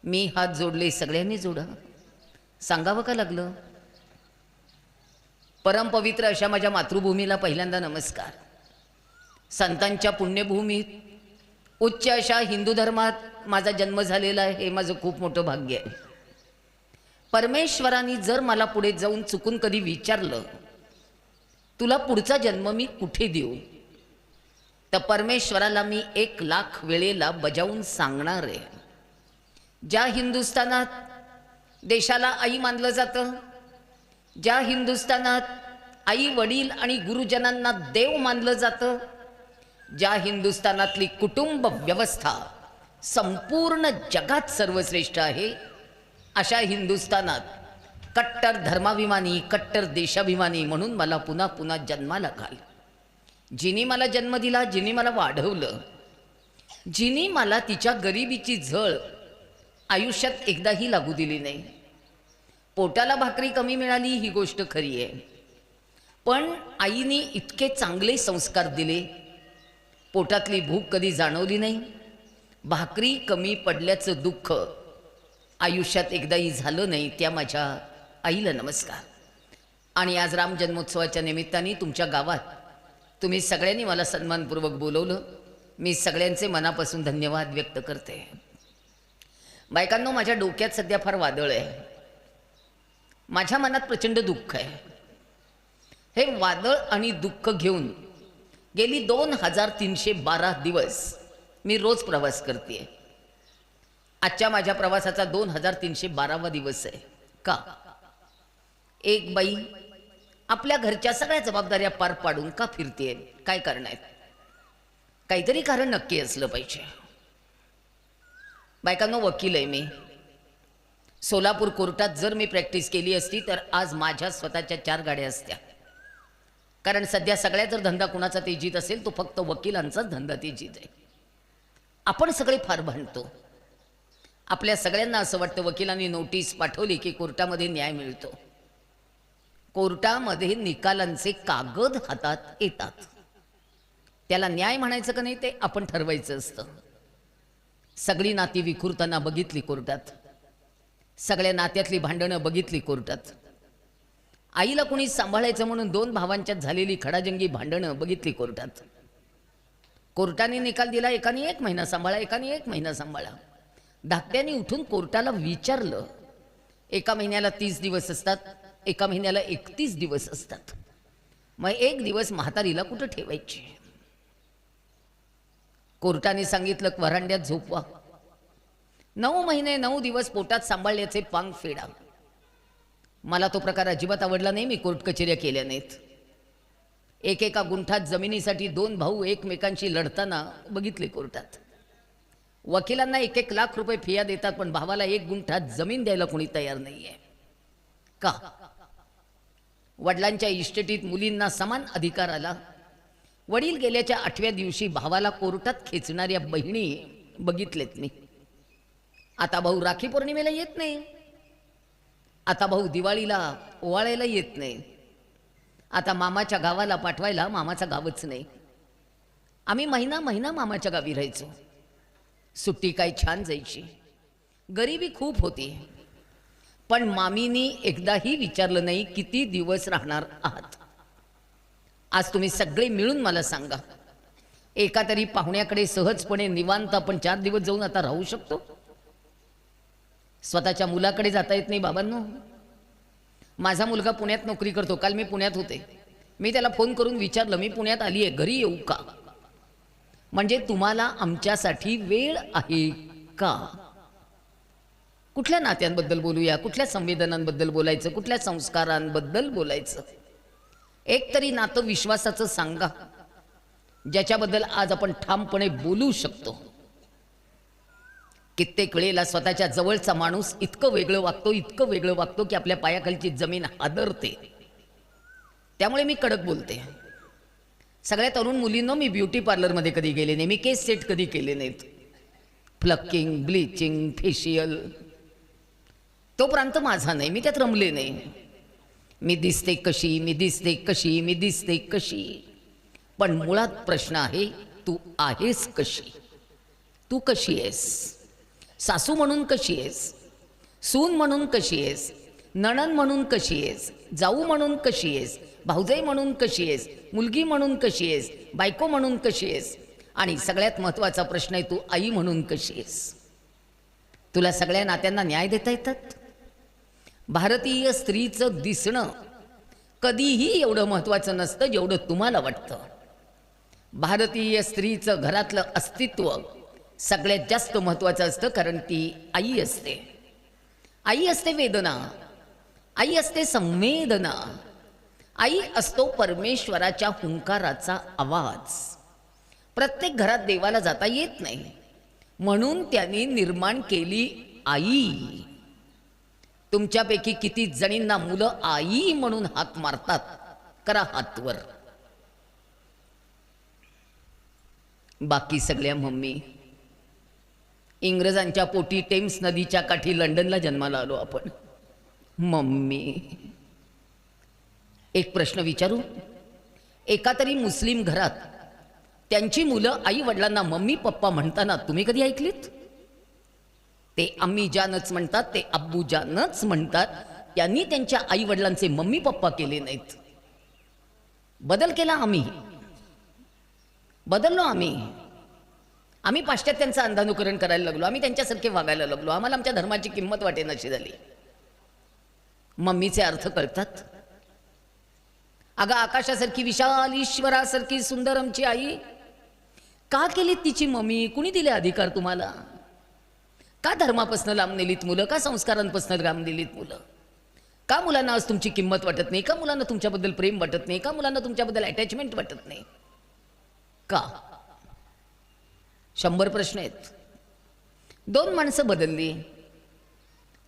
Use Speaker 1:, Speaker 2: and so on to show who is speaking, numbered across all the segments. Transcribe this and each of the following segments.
Speaker 1: मी हात जोडले, सगळ्यांनी जोडा. सांगावं का लागलं? परमपवित्र अशा माझ्या मातृभूमीला पहिल्यांदा नमस्कार. संतांच्या पुण्यभूमीत उच्च अशा हिंदू धर्मात माझा जन्म झालेला आहे, हे माझं खूप मोठं भाग्य आहे. परमेश्वराने जर मला पुढे जाऊन चुकून कधी विचारलं, तुला पुढचा जन्म मी कुठे देऊ, तर परमेश्वराला मी 1,00,000 वेळेला बजावून सांगणार आहे. ज्या हिंदुस्थानात देशाला आई मानलं जातं, ज्या हिंदुस्थानात आई वडील आणि गुरुजनांना देव मानलं जातं, ज्या हिंदुस्थानातली कुटुंब व्यवस्था संपूर्ण जगात सर्वश्रेष्ठ आहे, अशा हिंदुस्थानात कट्टर धर्माभिमानी, कट्टर देशाभिमानी म्हणून मला पुन्हा पुन्हा जन्माला घाल. जिनी मला जन्म दिला, जिनी मला वाढवलं, जिनी मला तिच्या गरिबीची झळ आयुष्यात एकदाही लागू दिली नाही. पोटाला भाकरी कमी मिळाली ही गोष्ट खरी आहे, पण आईने इतके चांगले संस्कार दिले, पोटातली भूक कधी जाणवली नाही, भाकरी कमी पडल्याचं दुःख आयुष्यात एकदाही झालं नाही. त्या माझ्या आईला नमस्कार. आणि आज राम जन्मोत्सवाच्या निमित्ताने तुमच्या गावात तुम्ही सगळ्यांनी मला सन्मानपूर्वक बोलवलं, मी सगळ्यांचे मनापासून धन्यवाद व्यक्त करते. बायकांनो, माझ्या डोक्यात सध्या फार वादळ आहे, माझ्या मनात प्रचंड दुःख आहे. हे वादळ आणि दुःख घेऊन गेली 2312 दिवस मी रोज प्रवास करते. आजच्या माझ्या प्रवासाचा 2312वा दिवस आहे. का? एक बाई आपल्या घरच्या सगळ्या जबाबदाऱ्या पार पाडून का फिरते? काय कारण आहेत? काहीतरी कारण नक्की असलं पाहिजे. बायकांनो, वकील आहे मी. सोलापूर कोर्टात जर मी प्रॅक्टिस केली असती तर आज माझ्या स्वतःच्या 4 गाड्या असत्या. कारण सध्या सगळ्या जर धंदा कुणाचा तेजीत असेल तो फक्त वकिलांचाच धंदा तेजीत आहे. आपण सगळे फार भांडतो. आपल्या सगळ्यांना असं वाटतं वकिलांनी नोटीस पाठवली की कोर्टामध्ये न्याय मिळतो. कोर्टामध्ये निकालांचे कागद हातात येतात, त्याला न्याय म्हणायचं का नाही ते आपण ठरवायचं असतं. सगळी नाती विखुरताना बघितली कोर्टात, सगळ्या नात्यातली भांडणं बघितली कोर्टात. आईला कोणी सांभाळायचं म्हणून 2 भावांच्यात झालेली खडाजंगी भांडणं बघितली कोर्टात. कोर्टाने निकाल दिला, एकाने 1 महिना सांभाळा, एकाने 1 महिना सांभाळा. धाकट्याने उठून कोर्टाला विचारलं, एका महिन्याला 30 दिवस असतात, एका महिन्याला 31 दिवस असतात, मग 1 दिवस म्हातारीला कुठं ठेवायची? कोर्टाने सांगितलं वरांड्यात झोपवा. 9 महिने 9 दिवस पोटात सांभाळल्याचे पांग फेडा. मला तो प्रकार अजिबात आवडला नाही. मी कोर्ट कचेऱ्या केल्या नाहीत. एकेका गुंठात जमिनीसाठी 2 भाऊ एकमेकांशी लढताना बघितले कोर्टात. वकिलांना 1-1 लाख रुपये फिया देतात, पण भावाला 1 गुंठात जमीन द्यायला कोणी तयार नाहीये. का? वडिलांच्या इस्टेटीत मुलींना समान अधिकार आला. वडील गेल्याच्या 8व्या दिवशी भावाला कोर्टात खेचणाऱ्या बहिणी बघितलेत मी. आता भाऊ राखी पौर्णिमेला येत नाही, आता भाऊ दिवाळीला ओवाळायला येत नाही, आता मामाच्या गावाला पाठवायला मामाचं गावच नाही. आम्ही महिना महिना मामाच्या गावी राहायचो. सुट्टी काय छान जायची. गरिबी खूप होती, पण मामीनी एकदाही विचारलं नाही किती दिवस राहणार आहात. आज तुम्ही सगळे मिळून मला सांगा, एका तरी पाहुण्याकडे सहजपणे निवांत आपण 4 दिवस जाऊन आता राहू शकतो? स्वतःच्या मुलाकडे जाता येत नाही बाबांनो. माझा मुलगा पुण्यात नोकरी करतो. काल मी पुण्यात होते. मी त्याला फोन करून विचारलं, मी पुण्यात आली आहे, घरी येऊ का? म्हणजे तुम्हाला आमच्यासाठी वेळ आहे का? कुठल्या नात्यांबद्दल बोलूया, कुठल्या संवेदनांबद्दल बोलायचं, कुठल्या संस्कारांबद्दल बोलायचं? एक तरी नातं विश्वासाचं सांगा, ज्याच्याबद्दल आज आपण ठामपणे बोलू शकतो. कित्येक वेळेला स्वतःच्या जवळचा माणूस इतकं वेगळं वागतो, इतकं वेगळं वागतो की आपल्या पायाखालची जमीन हादरते. त्यामुळे मी कडक बोलते. सगळ्या तरुण मुलींनो, मी ब्युटी पार्लरमध्ये कधी गेले नाही, मी केस सेट कधी केले नाहीत. फ्लकिंग, ब्लिचिंग, फेशियल तो प्रांत माझा नाही, मी त्यात रमले नाही. मी दिसते कशी, मी दिसते कशी, मी दिसते कशी, पण मुळात प्रश्न आहे तू आहेस कशी, तू कशी आहेस? सासू म्हणून कशी आहेस, सून म्हणून कशी आहेस, नणंद म्हणून कशी आहेस, जाऊ म्हणून कशी आहेस, भाऊजाई म्हणून कशी आहेस, मुलगी म्हणून कशी आहेस, बायको म्हणून कशी आहेस, आणि सगळ्यात महत्त्वाचा प्रश्न आहे, तू आई म्हणून कशी आहेस. तुला सगळ्या नात्यांना न्याय देता येतात. भारतीय स्त्रीचं दिसणं कधीही एवढं महत्त्वाचं नसतं जेवढं तुम्हाला वाटतं. भारतीय स्त्रीचं घरातलं अस्तित्व सगळ्यात जास्त महत्त्वाचं असतं, कारण ती आई असते. आई असते वेदना, आई असते संवेदना, आई असतो परमेश्वराच्या हुंकाराचा आवाज. प्रत्येक घरात देवाला जाता येत नाही, म्हणून त्यांनी निर्माण केली आई. तुमच्यापैकी किती जणींना मुलं आई म्हणून हाक मारतात? करा हातवर. बाकी सगळ्या मम्मी. इंग्रजांच्या पोटी टेम्स नदीच्या काठी लंडनला जन्माला आलो आपण. मम्मी. एक प्रश्न विचारू, एका तरी मुस्लिम घरात त्यांची मुलं आई वडिलांना मम्मी पप्पा म्हणताना तुम्ही कधी ऐकलीत? ते अम्मी जानच म्हणतात, ते अब्बू जानच म्हणतात. त्यांनी त्यांच्या आई वडिलांचे मम्मी पप्पा केले नाहीत. बदल केला आम्ही, बदललो आम्ही. आम्ही पाश्चात्यांचं अंधानुकरण करायला लागलो, आम्ही त्यांच्यासारखे वागायला लागलो. आम्हाला आमच्या धर्माची किंमत वाटेनाशी झाली. मम्मीचे अर्थ कळतात. अगं आकाशासारखी विशाल, ईश्वरासारखी सुंदर आमची आई, का केलीत तिची मम्मी? कुणी दिले अधिकार तुम्हाला? का धर्मापासून लांब नेलीत मुलं? का संस्कारांपासून लांब नेलीत मुलं? का मुलांना आज तुमची किंमत वाटत नाही? का मुलांना तुमच्याबद्दल प्रेम वाटत नाही? का मुलांना तुमच्याबद्दल अटॅचमेंट वाटत नाही? का? 100 प्रश्न आहेत. 2 माणसं बदलली,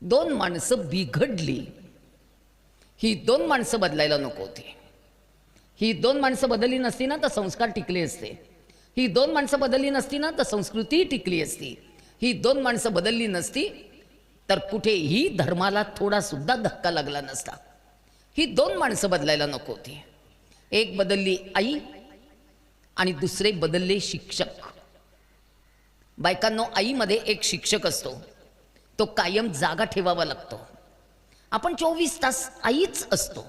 Speaker 1: 2 माणसं बिघडली. ही 2 माणसं बदलायला नको होती. ही 2 माणसं बदलली नसती ना तर संस्कार टिकले असते. ही 2 माणसं बदलली नसती ना तर संस्कृती टिकली असती. ही 2 माणसं बदलली नसती तर कुठेही धर्माला थोडा सुद्धा धक्का लागला नसता. ही 2 माणसं बदलायला नको होती. एक बदलली आई आणि दुसरे बदलले शिक्षक. बायकांनो, आईमध्ये एक शिक्षक असतो, तो कायम जागा ठेवावा लागतो. आपण 24 तास आईच असतो.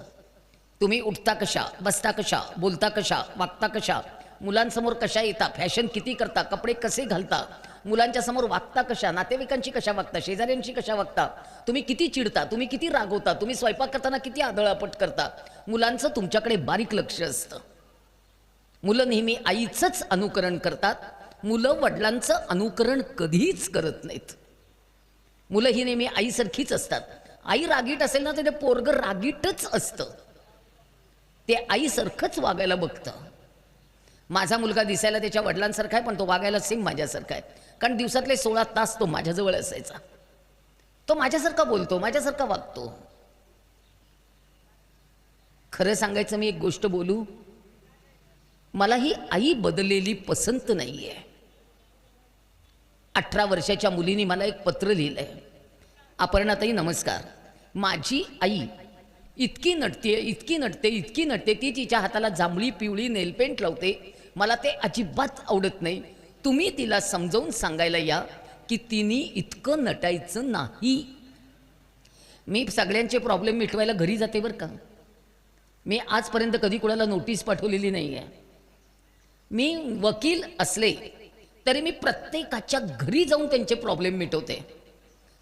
Speaker 1: तुम्ही उठता कशा, बसता कशा, बोलता कशा, वागता कशा, मुलांसमोर कशा येता, फॅशन किती करता, कपडे कसे घालता, मुलांच्या समोर वागता कशा, नातेवाईकांची कशा वागता, शेजाऱ्यांची कशा वागता, तुम्ही किती चिडता, तुम्ही किती रागवता, तुम्ही स्वयंपाक करताना किती आदळापट करता. मुलांचं तुमच्याकडे बारीक लक्ष असतं. मुलं नेहमी आईचंच अनुकरण करतात. मुलं वडिलांचं अनुकरण कधीच करत नाहीत. मुलं ही नेहमी आईसारखीच असतात. आई रागीट असेल ना तर ते पोरगं रागीटच असतं. ते आईसारखंच वागायला बघतं. माझा मुलगा दिसायला त्याच्या वडिलांसारखा आहे, पण तो वागायला सेम माझ्यासारखा आहे. कारण दिवसातले 16 तास तो माझ्याजवळ असायचा. तो माझ्यासारखा बोलतो, माझ्यासारखा वागतो. खरं सांगायचं, मी एक गोष्ट बोलू, मला ही आई बदललेली पसंत नाहीये. 18 वर्षाच्या मुलीने मला एक पत्र लिहिलंय. अपर्णाताई नमस्कार, माझी आई इतकी नटते, इतकी नटते, इतकी नटते, ती तिच्या हाताला जांभळी पिवळी नेलपेंट लावते. मला ते अजिबात आवडत नाही. तुम्ही तिला समजावून सांगायला या की तिने इतकं नटायचं नाही. मी सगळ्यांचे प्रॉब्लेम मिटवायला घरी जाते बरं का. मी आजपर्यंत कधी कोणाला नोटीस पाठवलेली नाही आहे. मी वकील असले तरी मी प्रत्येकाच्या घरी जाऊन त्यांचे प्रॉब्लेम मिटवते.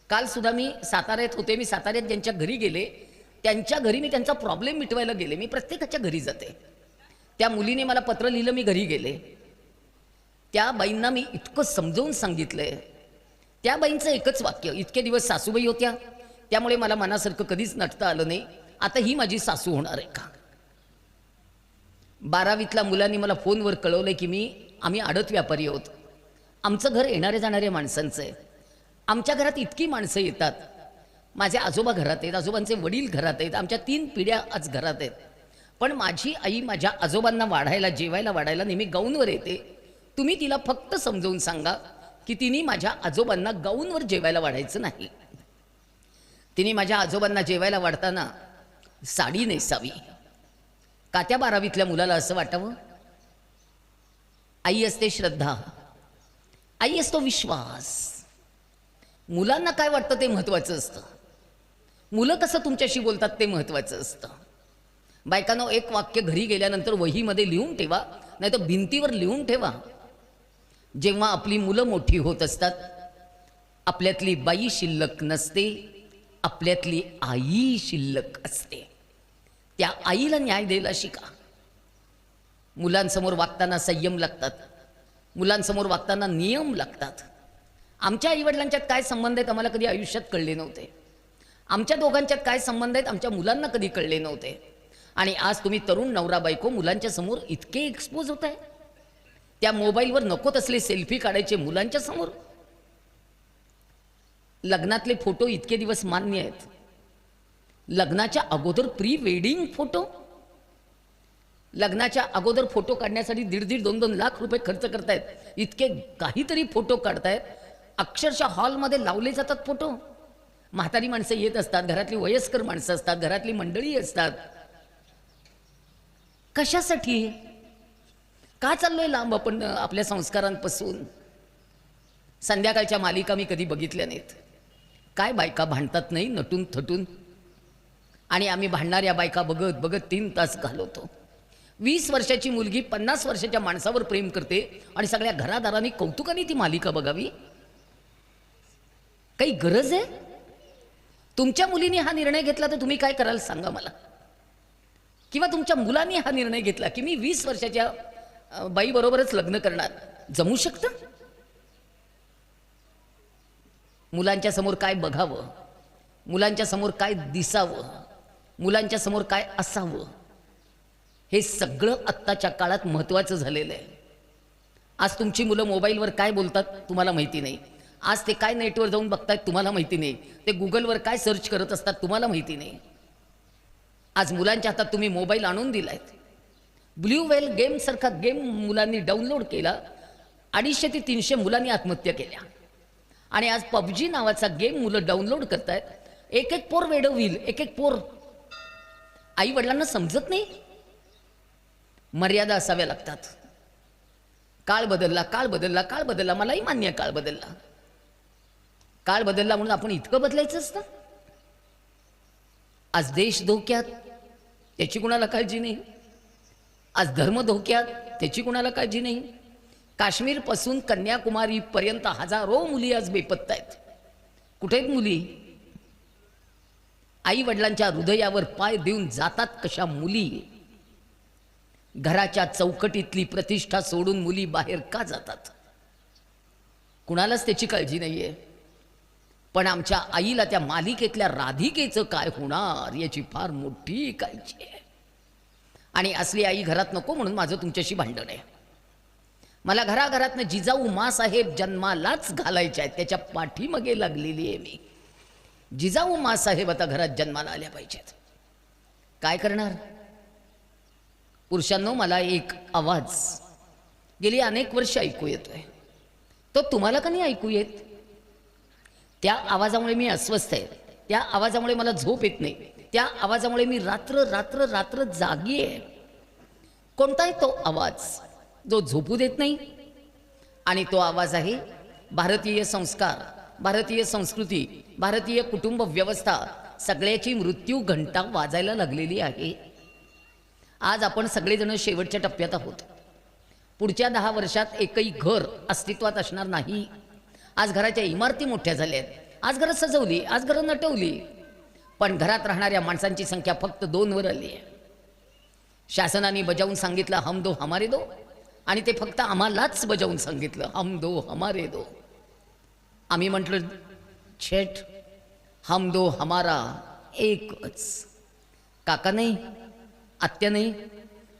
Speaker 1: काल सुद्धा मी साताऱ्यात होते. मी साताऱ्यात ज्यांच्या घरी गेले त्यांच्या घरी मी त्यांचा प्रॉब्लेम मिटवायला गेले. मी प्रत्येकाच्या घरी जाते. त्या मुलीने मला पत्र लिहिलं, मी घरी गेले. त्या बाईंना मी इतकं समजावून सांगितलंय. त्या बाईंचं एकच वाक्य, इतके दिवस सासूबाई होत्या त्यामुळे मला मनासारखं कधीच नटता आलं नाही, आता ही माझी सासू होणार आहे का? 12वीतल्या मुलांनी मला फोनवर कळवलंय की आम्ही आडत व्यापारी आहोत. आमचं घर येणारे जाणारे माणसांचं आहे. आमच्या घरात इतकी माणसं येतात. माझे आजोबा घरात आहेत, आजोबांचे वडील घरात आहेत, आमच्या 3 पिढ्या आज घरात आहेत. पण माझी आई माझ्या आजोबांना वाढायला, जेवायला वाढायला नेहमी गाऊनवर येते. तुम्ही तिला फक्त समजावून सांगा की तिने माझ्या आजोबांना गाऊनवर जेवायला वाढायचं नाही. तिने माझ्या आजोबांना जेवायला वाढताना साडी नेसावी. का त्या 12वीतल्या मुलाला असं वाटावं? आई असते श्रद्धा, आई असतो विश्वास. मुलांना काय वाटतं ते महत्त्वाचं असतं. मुलं कसं तुमच्याशी बोलतात ते महत्त्वाचं असतं. बायकांनो, एक वाक्य घरी गेल्यानंतर वहीमध्ये लिहून ठेवा, नाही तर भिंतीवर लिहून ठेवा. जेव्हा आपली मुलं मोठी होत असतात, आपल्यातली बाई शिल्लक नसते, आपल्यातली आई शिल्लक असते. त्या आईला न्याय द्यायला शिका. मुलांसमोर वागताना संयम लागतात, मुलांसमोर वागताना नियम लागतात. आमच्या आईवडिलांच्यात काय संबंध आहेत आम्हाला कधी आयुष्यात कळले नव्हते. आमच्या दोघांच्यात काय संबंध आहेत आमच्या मुलांना कधी कळले नव्हते. आणि आज तुम्ही तरुण नवरा बायको मुलांच्या समोर इतके एक्सपोज होत आहे. त्या मोबाईलवर नको तसले सेल्फी काढायचे मुलांच्या समोर. लग्नातले फोटो इतके दिवस मान्य आहेत. लग्नाच्या अगोदर प्री वेडिंग फोटो, लग्नाच्या अगोदर फोटो काढण्यासाठी 1.5 2 लाख रुपये खर्च करतायत. इतके काहीतरी फोटो काढतायत. अक्षरशः हॉलमध्ये लावले जातात फोटो. म्हातारी माणसं येत असतात, घरातली वयस्कर माणसं असतात, घरातली मंडळी असतात. कशासाठी? का चाललोय लांब आपण आपल्या संस्कारांपासून? संध्याकाळच्या मालिका मी कधी बघितल्या नाहीत. काय बायका भांडतात नाही नटून थटून, आणि आम्ही भांडणाऱ्या बायका बघत बघत 3 तास घालवतो. 20 वर्षाची मुलगी 50 वर्षाच्या माणसावर प्रेम करते आणि सगळ्या घरादारांनी कौतुकाने ती मालिका बघावी. काही गरज आहे? तुमच्या मुलीने हा निर्णय घेतला तर तुम्ही काय कराल सांगा मला. किंवा तुमच्या मुलांनी हा निर्णय घेतला की मी 20 वर्षाच्या बाईबरोबरच लग्न करणार, जमू शकतं? मुलांच्या समोर काय बघावं, मुलांच्या समोर काय दिसावं, मुलांच्या समोर काय असावं, हे सगळं आत्ताच्या काळात महत्त्वाचं झालेलं आहे. आज तुमची मुलं मोबाईलवर काय बोलतात तुम्हाला माहिती नाही. आज ते काय नेटवर जाऊन बघतायत तुम्हाला माहिती नाही. ते गुगलवर काय सर्च करत असतात तुम्हाला माहिती नाही. आज मुलांच्या हातात तुम्ही मोबाईल आणून दिलायत. ब्ल्यू व्हेल गेम सारखा गेम मुलांनी डाउनलोड केला. 250 ते 300 मुलांनी आत्महत्या केल्या. आणि आज पबजी नावाचा गेम मुलं डाउनलोड करतायत. एक एक पोर वेडं होईल, एक एक पोर. आई वडिलांना समजत नाही. मर्यादा असाव्या लागतात. काळ बदलला, काळ बदलला, काळ बदलला. मलाही मान्य आहे काळ बदलला. काळ बदलला म्हणून आपण इतकं बदलायचं असतं? आज देश धोक्यात, त्याची कुणाला काळजी नाही. आज धर्म धोक्यात, त्याची कुणाला काळजी नाही. काश्मीरपासून कन्याकुमारीपर्यंत हजारो मुली आज बेपत्ता आहेत. कुठे आहेत मुली? आई वडिलांच्या हृदयावर पाय देऊन जातात कशा मुली? घराच्या चौकटीतली प्रतिष्ठा सोडून मुली बाहेर का जातात? कुणालाच त्याची काळजी नाहीये. पण आमच्या आईला त्या मालिकेतल्या राधिकेचं काय होणार याची फार मोठी काळजी आहे. आणि असली आई घरात नको म्हणून माझं तुमच्याशी भांडण आहे. मला घराघरातनं जिजाऊ मासाहेब जन्मालाच घालायच्या आहेत, त्याच्या पाठीमागे लागलेली आहे मी. जिजाऊ मासाहेब आता घरात जन्माला आल्या पाहिजेत. काय करणार? पुरुषांनो, मला एक आवाज गेली अनेक वर्ष ऐकू येतोय. तो तुम्हाला का नाही ऐकू येत? त्या आवाजामुळे मी अस्वस्थ आहे. त्या आवाजामुळे मला झोप येत नाही. त्या आवाजामुळे मी रात्र रात्र रात्र जागी आहे. कोणता आहे तो आवाज जो झोपू देत नाही? आणि तो आवाज आहे भारतीय संस्कार, भारतीय संस्कृती, भारतीय कुटुंब व्यवस्था सगळ्याची मृत्यू घंटा वाजायला लागलेली आहे. आज आपण सगळेजण शेवटच्या टप्प्यात आहोत. पुढच्या 10 वर्षात एकही घर अस्तित्वात असणार नाही. आज घराच्या इमारती मोठ्या झाल्या आहेत. आज घरं सजवली, आज घरं नटवली, पण घरात राहणाऱ्या माणसांची संख्या फक्त 2 वर आली आहे. शासनाने बजावून सांगितलं हम दो हमारे दो, आणि ते फक्त आम्हालाच बजावून सांगितलं हम दो हमारे दो. आम्ही म्हटलं छेट, हम दो हमारा एकच. काका नाही, आत्या नाही,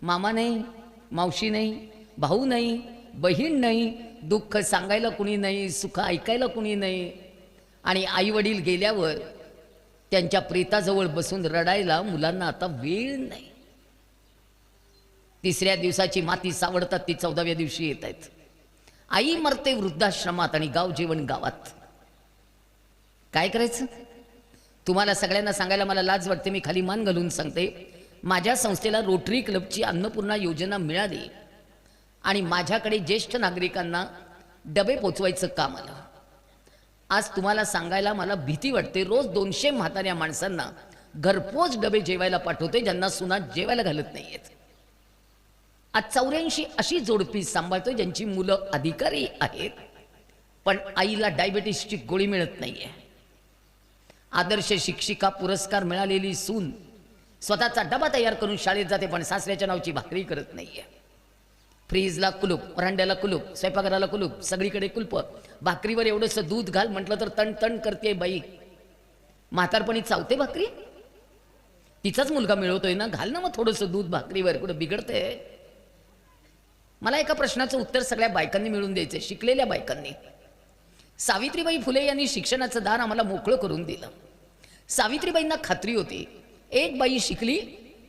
Speaker 1: मामा नाही, मावशी नाही, भाऊ नाही, बहीण नाही, दुःख सांगायला कुणी नाही, सुख ऐकायला कुणी नाही. आणि आई वडील गेल्यावर त्यांच्या प्रेताजवळ बसून रडायला मुलांना आता वेळ नाही. 3ऱ्या दिवसाची माती सावडतात ती 14व्या दिवशी येत आहेत. आई मरते वृद्धाश्रमात आणि गाव जेवण गावात. काय करायचं? तुम्हाला सगळ्यांना सांगायला मला लाज वाटते. मी खाली मान घालून सांगते, माझ्या संस्थेला रोटरी क्लबची अन्नपूर्णा योजना मिळाली आणि माझ्याकडे ज्येष्ठ नागरिकांना डबे पोचवायचं काम आलं. आज तुम्हाला सांगायला मला भीती वाटते, रोज 200 म्हाताऱ्या माणसांना घरपोच डबे जेवायला पाठवते, ज्यांना सुना जेवायला घालत नाहीयेत. आज 84 अशी जोडपी सांभाळतोय ज्यांची मुलं अधिकारी आहेत, पण आईला डायबिटीसची गोळी मिळत नाहीये. आदर्श शिक्षिका पुरस्कार मिळालेली सून स्वतःचा डबा तयार करून शाळेत जाते, पण सासऱ्याच्या नावची भाकरी करत नाहीये. फ्रीजला कुलूप, वरांड्याला कुलूप, स्वयंपाकघराला कुलूप, सगळीकडे कुलप. भाकरीवर एवढंसं दूध घाल म्हटलं तर तण तण करते बाई. म्हातारपणी चावते भाकरी, तिचाच मुलगा मिळवतोय ना, घाल ना मग थोडंसं दूध भाकरीवर, कुठं बिघडते. मला एका प्रश्नाचं उत्तर सगळ्या बायकांनी मिळून द्यायचं, शिकलेल्या बायकांनी. सावित्रीबाई फुले यांनी शिक्षणाचं दार आम्हाला मोकळं करून दिलं. सावित्रीबाईंना खात्री होती, एक बाई शिकली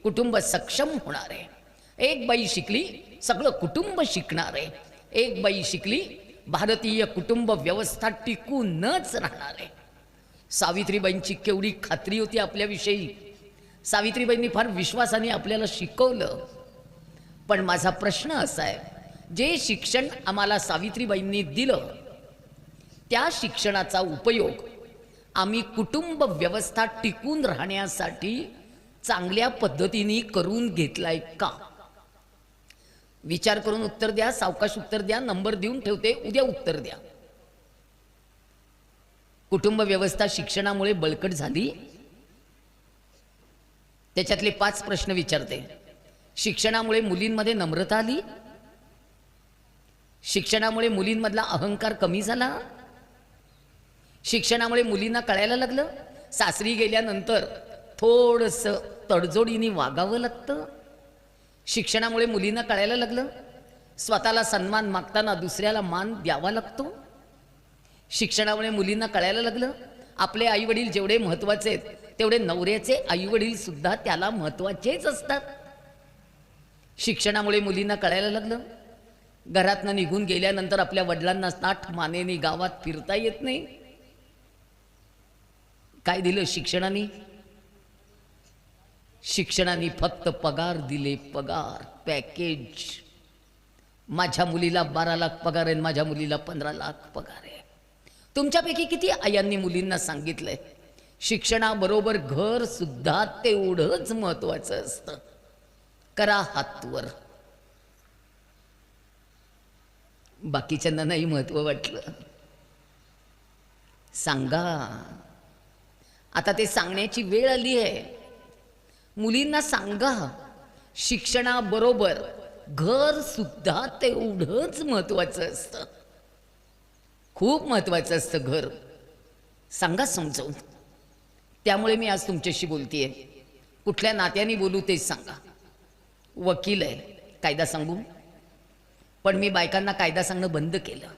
Speaker 1: कुटुंब सक्षम होणार आहे, एक बाई शिकली सगळं कुटुंब शिकणार आहे, एक बाई शिकली भारतीय कुटुंब व्यवस्था टिकूनच राहणार आहे. सावित्रीबाईंची केवढी खात्री होती आपल्याविषयी. सावित्रीबाईंनी फार विश्वासाने आपल्याला शिकवलं. पण माझा प्रश्न असा आहे, जे शिक्षण आम्हाला सावित्रीबाईंनी दिलं, त्या शिक्षणाचा उपयोग आम्ही कुटुंब व्यवस्था टिकून राहण्यासाठी चांगल्या पद्धतीने करून घेतलाय का? विचार करून उत्तर द्या, सावकाश उत्तर द्या, नंबर देऊन ठेवते, उद्या उत्तर द्या. कुटुंब व्यवस्था शिक्षणामुळे बळकट झाली? त्याच्यातले 5 प्रश्न विचारते. शिक्षणामुळे मुलींमध्ये नम्रता आली? शिक्षणामुळे मुलींमधला अहंकार कमी झाला? शिक्षणामुळे मुलींना कळायला लागलं सासरी गेल्यानंतर थोडंसं तडजोडीने वागावं लागतं? शिक्षणामुळे मुलींना कळायला लागलं स्वतःला सन्मान मागताना दुसऱ्याला मान द्यावा लागतो? शिक्षणामुळे मुलींना कळायला लागलं आपले आईवडील जेवढे महत्त्वाचे आहेत तेवढे नवऱ्याचे आईवडील सुद्धा त्याला महत्त्वाचेच असतात? शिक्षणामुळे मुलींना कळायला लागलं घरातनं निघून गेल्यानंतर आपल्या वडिलांना ताठ मानेने गावात फिरता येत नाही? काय दिलं शिक्षणाने? शिक्षणाने फक्त पगार दिले, पगार, पॅकेज. माझ्या मुलीला 12 लाख पगार आहे, माझ्या मुलीला 15 लाख पगार आहे. तुमच्यापैकी किती आयांनी मुलींना सांगितलंय शिक्षणाबरोबर घर सुद्धा तेवढंच महत्वाचं असतं? करा हातवर. बाकीच्यांना नाही महत्व वाटलं, सांगा. आता ते सांगण्याची वेळ आली आहे. मुलींना सांगा शिक्षणाबरोबर घर सुद्धा तेवढंच महत्वाचं असतं, खूप महत्वाचं असतं घर. सांगा समजावून. त्यामुळे मी आज तुमच्याशी बोलतेय. कुठल्या नात्याने बोलू तेच सांगा. वकील आहे, कायदा सांगू? पण मी बायकांना कायदा सांगणं बंद केलं.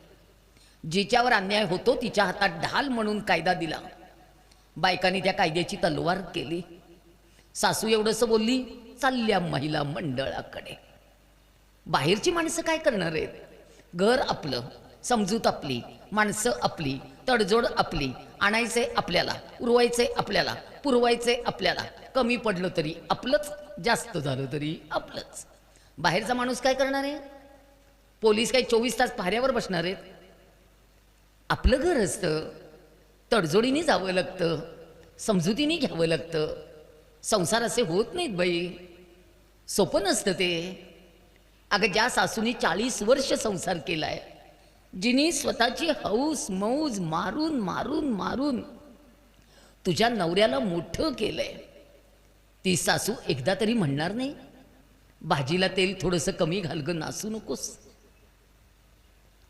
Speaker 1: जिच्यावर अन्याय होतो तिच्या हातात ढाल म्हणून कायदा दिला. बायकांनी त्या कायद्याची तलवार केली. सासू एवढंसं बोलली, चालल्या महिला मंडळाकडे. बाहेरची माणसं काय करणार आहेत? घर आपलं, समजूत आपली, माणसं आपली, तडजोड आपली. आणायचे आपल्याला, उरवायचे आपल्याला, पुरवायचे आपल्याला. कमी पडलं तरी आपलंच, जास्त झालं तरी आपलंच. बाहेरचा माणूस काय करणार आहे? पोलीस काही 24 तास पाऱ्यावर बसणार आहेत? आपलं घर असतं, तडजोडीने जावं लागतं, समजुतीने घ्यावं लागतं. संसार असे होत नाहीत बाई, सोपं नसतं ते. अगं ज्या सासूनी 40 वर्ष संसार केलाय, जिनी स्वतःची हौस मौज मारून मारून मारून तुझ्या नवऱ्याला मोठं केलंय, ती सासू एकदा तरी म्हणणार नाही भाजीला तेल थोडंसं कमी घाल ग, नासू नकोस,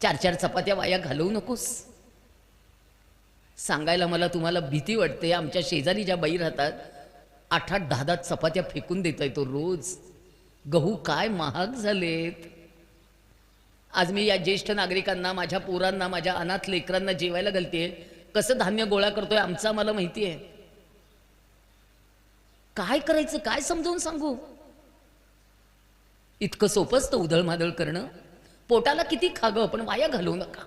Speaker 1: 4-4 चपात्या वाया घालवू नकोस? सांगायला मला तुम्हाला भीती वाटते. आमच्या शेजारी ज्या बाई राहतात 8-8, 10-10 चपात्या फेकून देता येतो रोज. गहू काय महाग झालेत. आज मी या ज्येष्ठ नागरिकांना, माझ्या पोरांना, माझ्या अनाथ लेकरांना जेवायला घालते. कसं धान्य गोळा करतोय आमचा मला माहिती आहे. काय करायचं, काय समजावून सांगू? इतकं सोपं असतं उधळमाधळ करणं? पोटाला किती खागं, पण वाया घालवू नका.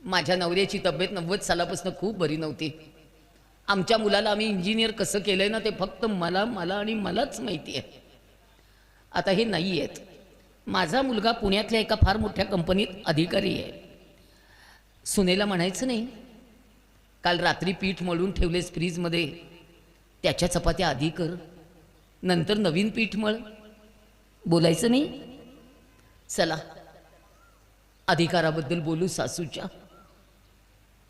Speaker 1: माझ्या नवऱ्याची तब्येत 90 सालापासून खूप बरी नव्हती. आमच्या मुलाला आम्ही इंजिनियर कसं केलंय ना, ते फक्त मला आणि मलाच माहिती आहे. आता हे नाही आहेत. माझा मुलगा पुण्यातल्या एका फार मोठ्या कंपनीत अधिकारी आहे. सुनेला म्हणायचं नाही, काल रात्री पीठ मळून ठेवलेस फ्रीजमध्ये, त्याच्या चपात्या आधी कर, नंतर नवीन पीठ मळ. बोलायचं नाही. चला अधिकाराबद्दल बोलू सासूच्या.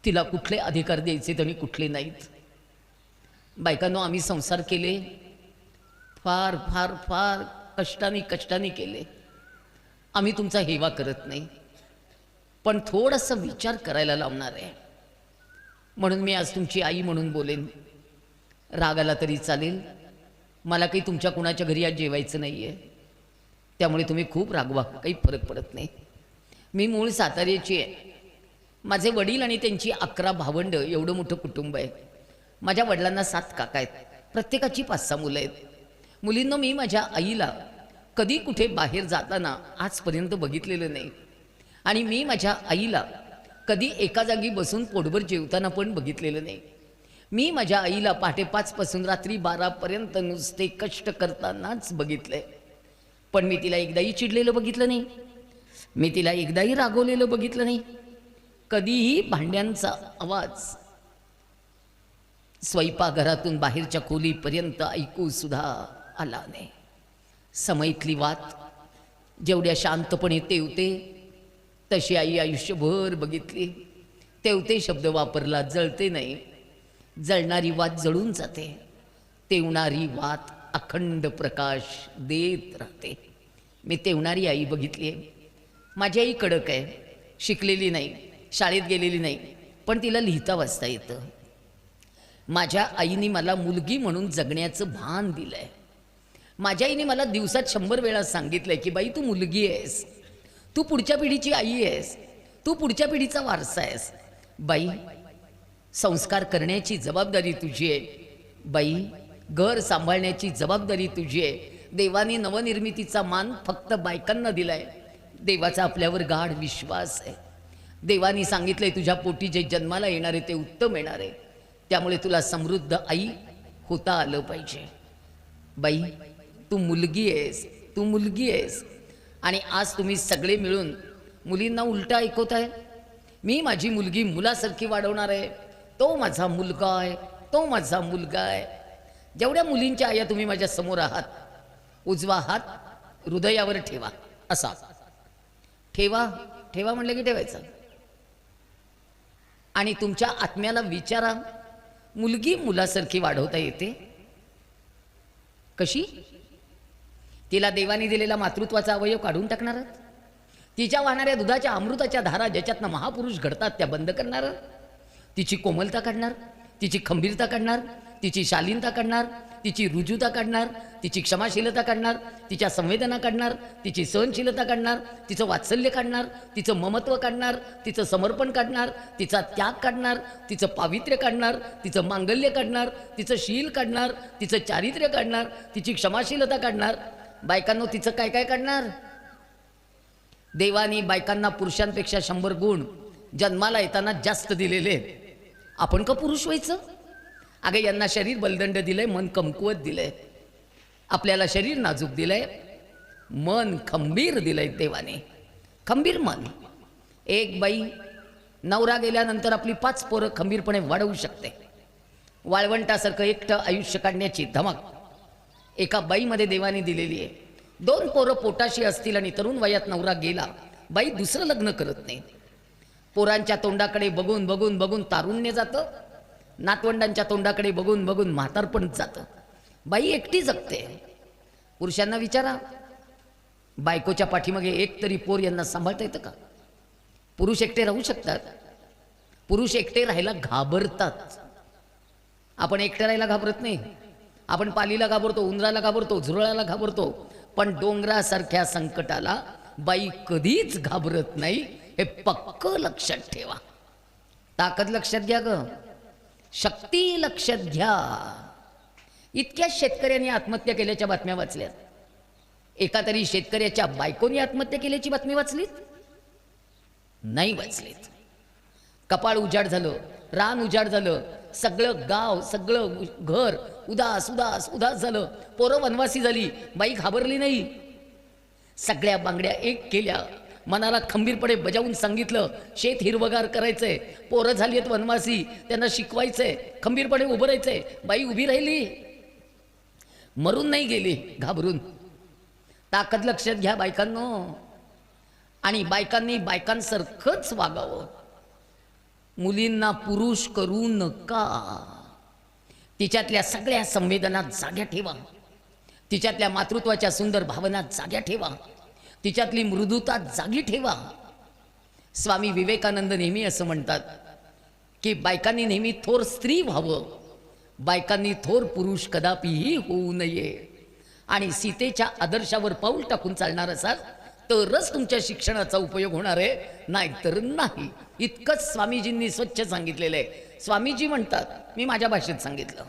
Speaker 1: तिला कुठले अधिकार द्यायचे आणि कुठले नाहीत. बायकांनो, आम्ही संसार केले, फार फार फार कष्टाने केले. आम्ही तुमचा हेवा करत नाही, पण थोडासा विचार करायला लावणार आहे. म्हणून मी आज तुमची आई म्हणून बोलेन. राग आला तरी चालेल, मला काही तुमच्या कुणाच्या घरी आज जेवायचं नाही आहे, त्यामुळे तुम्ही खूप रागवा, काही फरक पडत नाही. मी मूळ साताऱ्याची आहे. माझे वडील आणि त्यांची 11 भावंडं, एवढं मोठं कुटुंब आहे. माझ्या वडिलांना 7 काका आहेत, प्रत्येकाची 5-6 मुलं आहेत. मुलींनो, मी माझ्या आईला कधी कुठे बाहेर जाताना आजपर्यंत बघितलेलं नाही, आणि मी माझ्या आईला कधी एका जागी बसून पोटभर जेवताना पण बघितलेलं नाही. मी माझ्या आईला पहाटे 5 पासून रात्री 12 पर्यंत नुसते कष्ट करतानाच बघितलंय. पण मी तिला एकदाही चिडलेलं बघितलं नाही, मी तिला एकदाही रागवलेलं बघितलं नाही. कधीही भांड्यांचा आवाज स्वयंपाकघरातून बाहेरच्या खोलीपर्यंत ऐकू सुद्धा आला नाही. समईतली वात जेवढ्या शांतपणे तेवते, तशी आई आयुष्यभर बघितली. तेवते शब्द वापरला, जळते नाही. जळणारी वात जळून जाते, तेवणारी वात अखंड प्रकाश देत राहते. मी तेवणारी आई बघितली आहे. माझी आई कडक आहे, शिकलेली नाही, शाळेत गेलेली नाही, पण तिला लिहिता वाचता येतं. माझ्या आईने मला मुलगी म्हणून जगण्याचं भान दिलंय. माझ्या आईने मला दिवसात 100 वेळा सांगितलंय की बाई, तू मुलगी आहेस, तू पुढच्या पिढीची आई आहेस, तू पुढच्या पिढीचा वारसा आहेस. बाई, संस्कार करण्याची जबाबदारी तुझी आहे. बाई, घर सांभाळण्याची जबाबदारी तुझी आहे. देवाने नवनिर्मितीचा मान फक्त बायकांना दिलाय. देवाचा आपल्यावर गाढ विश्वास आहे. देवाने सांगितलंय, तुझ्या पोटी जे जन्माला येणार आहे ते उत्तम येणार आहे, त्यामुळे तुला समृद्ध आई होता आलं पाहिजे. बाई, तू मुलगी आहेस, तू मुलगी आहेस. आणि आज तुम्ही सगळे मिळून मुलींना उलटा ऐकवताय. मी माझी मुलगी मुलासारखी वाढवणार आहे, तो माझा मुलगा आहे, तो माझा मुलगा आहे. जेवढ्या मुलींच्या आया तुम्ही माझ्या समोर आहात, उजवा हात हृदयावर ठेवा. असा ठेवा, ठेवा म्हणलं की ठेवायचा. आणि तुमच्या आत्म्याला विचारा, मुलगी मुलासारखी वाढवता येते कशी? तिला देवाने दिलेला मातृत्वाचा अवयव काढून टाकणार, तिच्या वाहणाऱ्या दुधाच्या अमृताच्या धारा ज्याच्यातनं महापुरुष घडतात त्या बंद करणार, तिची कोमलता काढणार, तिची खंबीरता काढणार, तिची शालीनता काढणार, तिची रुजुता काढणार, तिची क्षमाशीलता काढणार, तिच्या संवेदना काढणार, तिची सहनशीलता काढणार, तिचं वात्सल्य काढणार, तिचं ममत्व काढणार, तिचं समर्पण काढणार, तिचा त्याग काढणार, तिचं पावित्र्य काढणार, तिचं मांगल्य काढणार, तिचं शील काढणार, तिचं चारित्र्य काढणार, तिची क्षमाशीलता काढणार. बायकांनो, तिचं काय काय काढणार? देवानी बायकांना पुरुषांपेक्षा 100 गुण जन्माला येताना जास्त दिलेले. आपण का पुरुष व्हायचं? अगं, यांना शरीर बलदंड दिलंय, मन कमकुवत दिलंय. आपल्याला शरीर नाजूक दिलंय, मन खंबीर दिलंय देवाने, खंबीर मन. एक बाई नवरा गेल्यानंतर आपली 5 पोरं खंबीरपणे वाढवू शकते. वाळवंटासारखं एकटं आयुष्य काढण्याची धमक एका बाईमध्ये देवाने दिलेली आहे. 2 पोरं पोटाशी असतील आणि तरुण वयात नवरा गेला, बाई दुसरं लग्न करत नाही. पोरांच्या तोंडाकडे बघून बघून बघून तारुण्य जातं, नातवंडांच्या तोंडाकडे बघून बघून म्हातारपण जातं. बाई एकटी जगते. पुरुषांना विचारा, बायकोच्या पाठीमागे एक तरी पोर यांना सांभाळता येतं का? पुरुष एकटे राहू शकतात? पुरुष एकटे राहायला घाबरतात. आपण एकटे राहायला घाबरत नाही. आपण पालीला घाबरतो, उंदराला घाबरतो, झुरळाला घाबरतो, पण डोंगरासारख्या संकटाला बाई कधीच घाबरत नाही. हे पक्क लक्षात ठेवा. ताकद लक्षात घ्या ग, शक्ती लक्षात घ्या. इतक्या शेतकऱ्यांनी आत्महत्या केल्याच्या बातम्या वाचल्यात. एका तरी शेतकऱ्याच्या बायकोनी आत्महत्या केल्याची बातमी वाचलीत? नाही वाचलीत. कपाळ उजाड झालं, रान उजाड झालं, सगळं गाव, सगळं घर उदास उदास उदास झालं. पोरं वनवासी झाली, बाई घाबरली नाही. सगळ्या बांगड्या एक केल्या मनाला खंबीरपणे बजावून सांगितलं, शेत हिरवगार करायचंय, पोरं झाली आहेत वनवासी, त्यांना शिकवायचंय, खंबीरपणे उभं राहायचंय. बाई उभी राहिली, मरून नाही गेली घाबरून. ताकद लक्षात घ्या बायकांनो. आणि बायकांनी बायकांसारखंच वागावं. मुलींना पुरुष करू नका. तिच्यातल्या सगळ्या संवेदना जाग्या ठेवा. तिच्यातल्या मातृत्वाच्या सुंदर भावना जाग्या ठेवा. तिच्यातली मृदुता जागी ठेवा. स्वामी विवेकानंद नेहमी असं म्हणतात की बायकांनी नेहमी थोर स्त्री व्हावं, बायकांनी थोर पुरुष कदापिही होऊ नये. आणि सीतेच्या आदर्शावर पाऊल टाकून चालणार असाल तरच तुमच्या शिक्षणाचा उपयोग होणार आहे, नाहीतर नाही. इतकंच स्वामीजींनी स्वच्छ सांगितलेलं आहे. स्वामीजी म्हणतात, मी माझ्या भाषेत सांगितलं,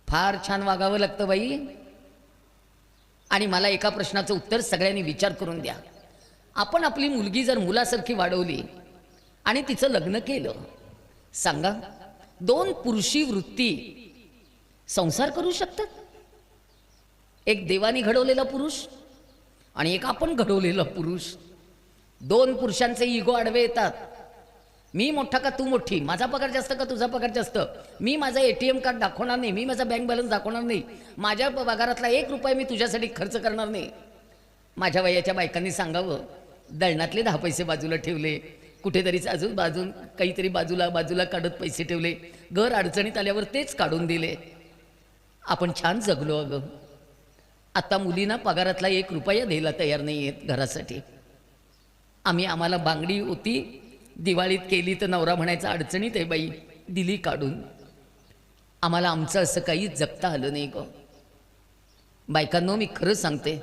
Speaker 1: फार छान वागावं लागतं बाई. आणि मला एका प्रश्नाचं उत्तर सगळ्यांनी विचार करून द्या. आपण आपली मुलगी जर मुलासारखी वाढवली आणि तिचं लग्न केलं, सांगा 2 पुरुषी वृत्ती संसार करू शकतात? एक देवानी घडवलेला पुरुष आणि एक आपण घडवलेला पुरुष. 2 पुरुषांचे इगो आडवे येतात. मी मोठा का तू मोठी, माझा पगार जास्त का तुझा पगार जास्त, मी माझा ATM कार्ड दाखवणार नाही, मी माझा बँक बॅलन्स दाखवणार नाही, माझ्या पगारातला 1 रुपया मी तुझ्यासाठी खर्च करणार नाही. माझ्या वयाच्या बायकांनी सांगावं, दळणातले 10 पैसे बाजूला ठेवले, कुठेतरी बाजून काहीतरी बाजूला काढत पैसे ठेवले, घर अडचणीत आल्यावर तेच काढून दिले. आपण छान जगलो अगं. आता मुलींना पगारातला 1 रुपया द्यायला तयार नाही आहेत घरासाठी. आम्हाला बांगडी होती, दिवाळीत केली तर नवरा म्हणायचा अडचणीत आहे बाई, दिली काढून. आम्हाला आमचं असं काही जगता आलं नाही गं. बायकांनो, मी खरं सांगते,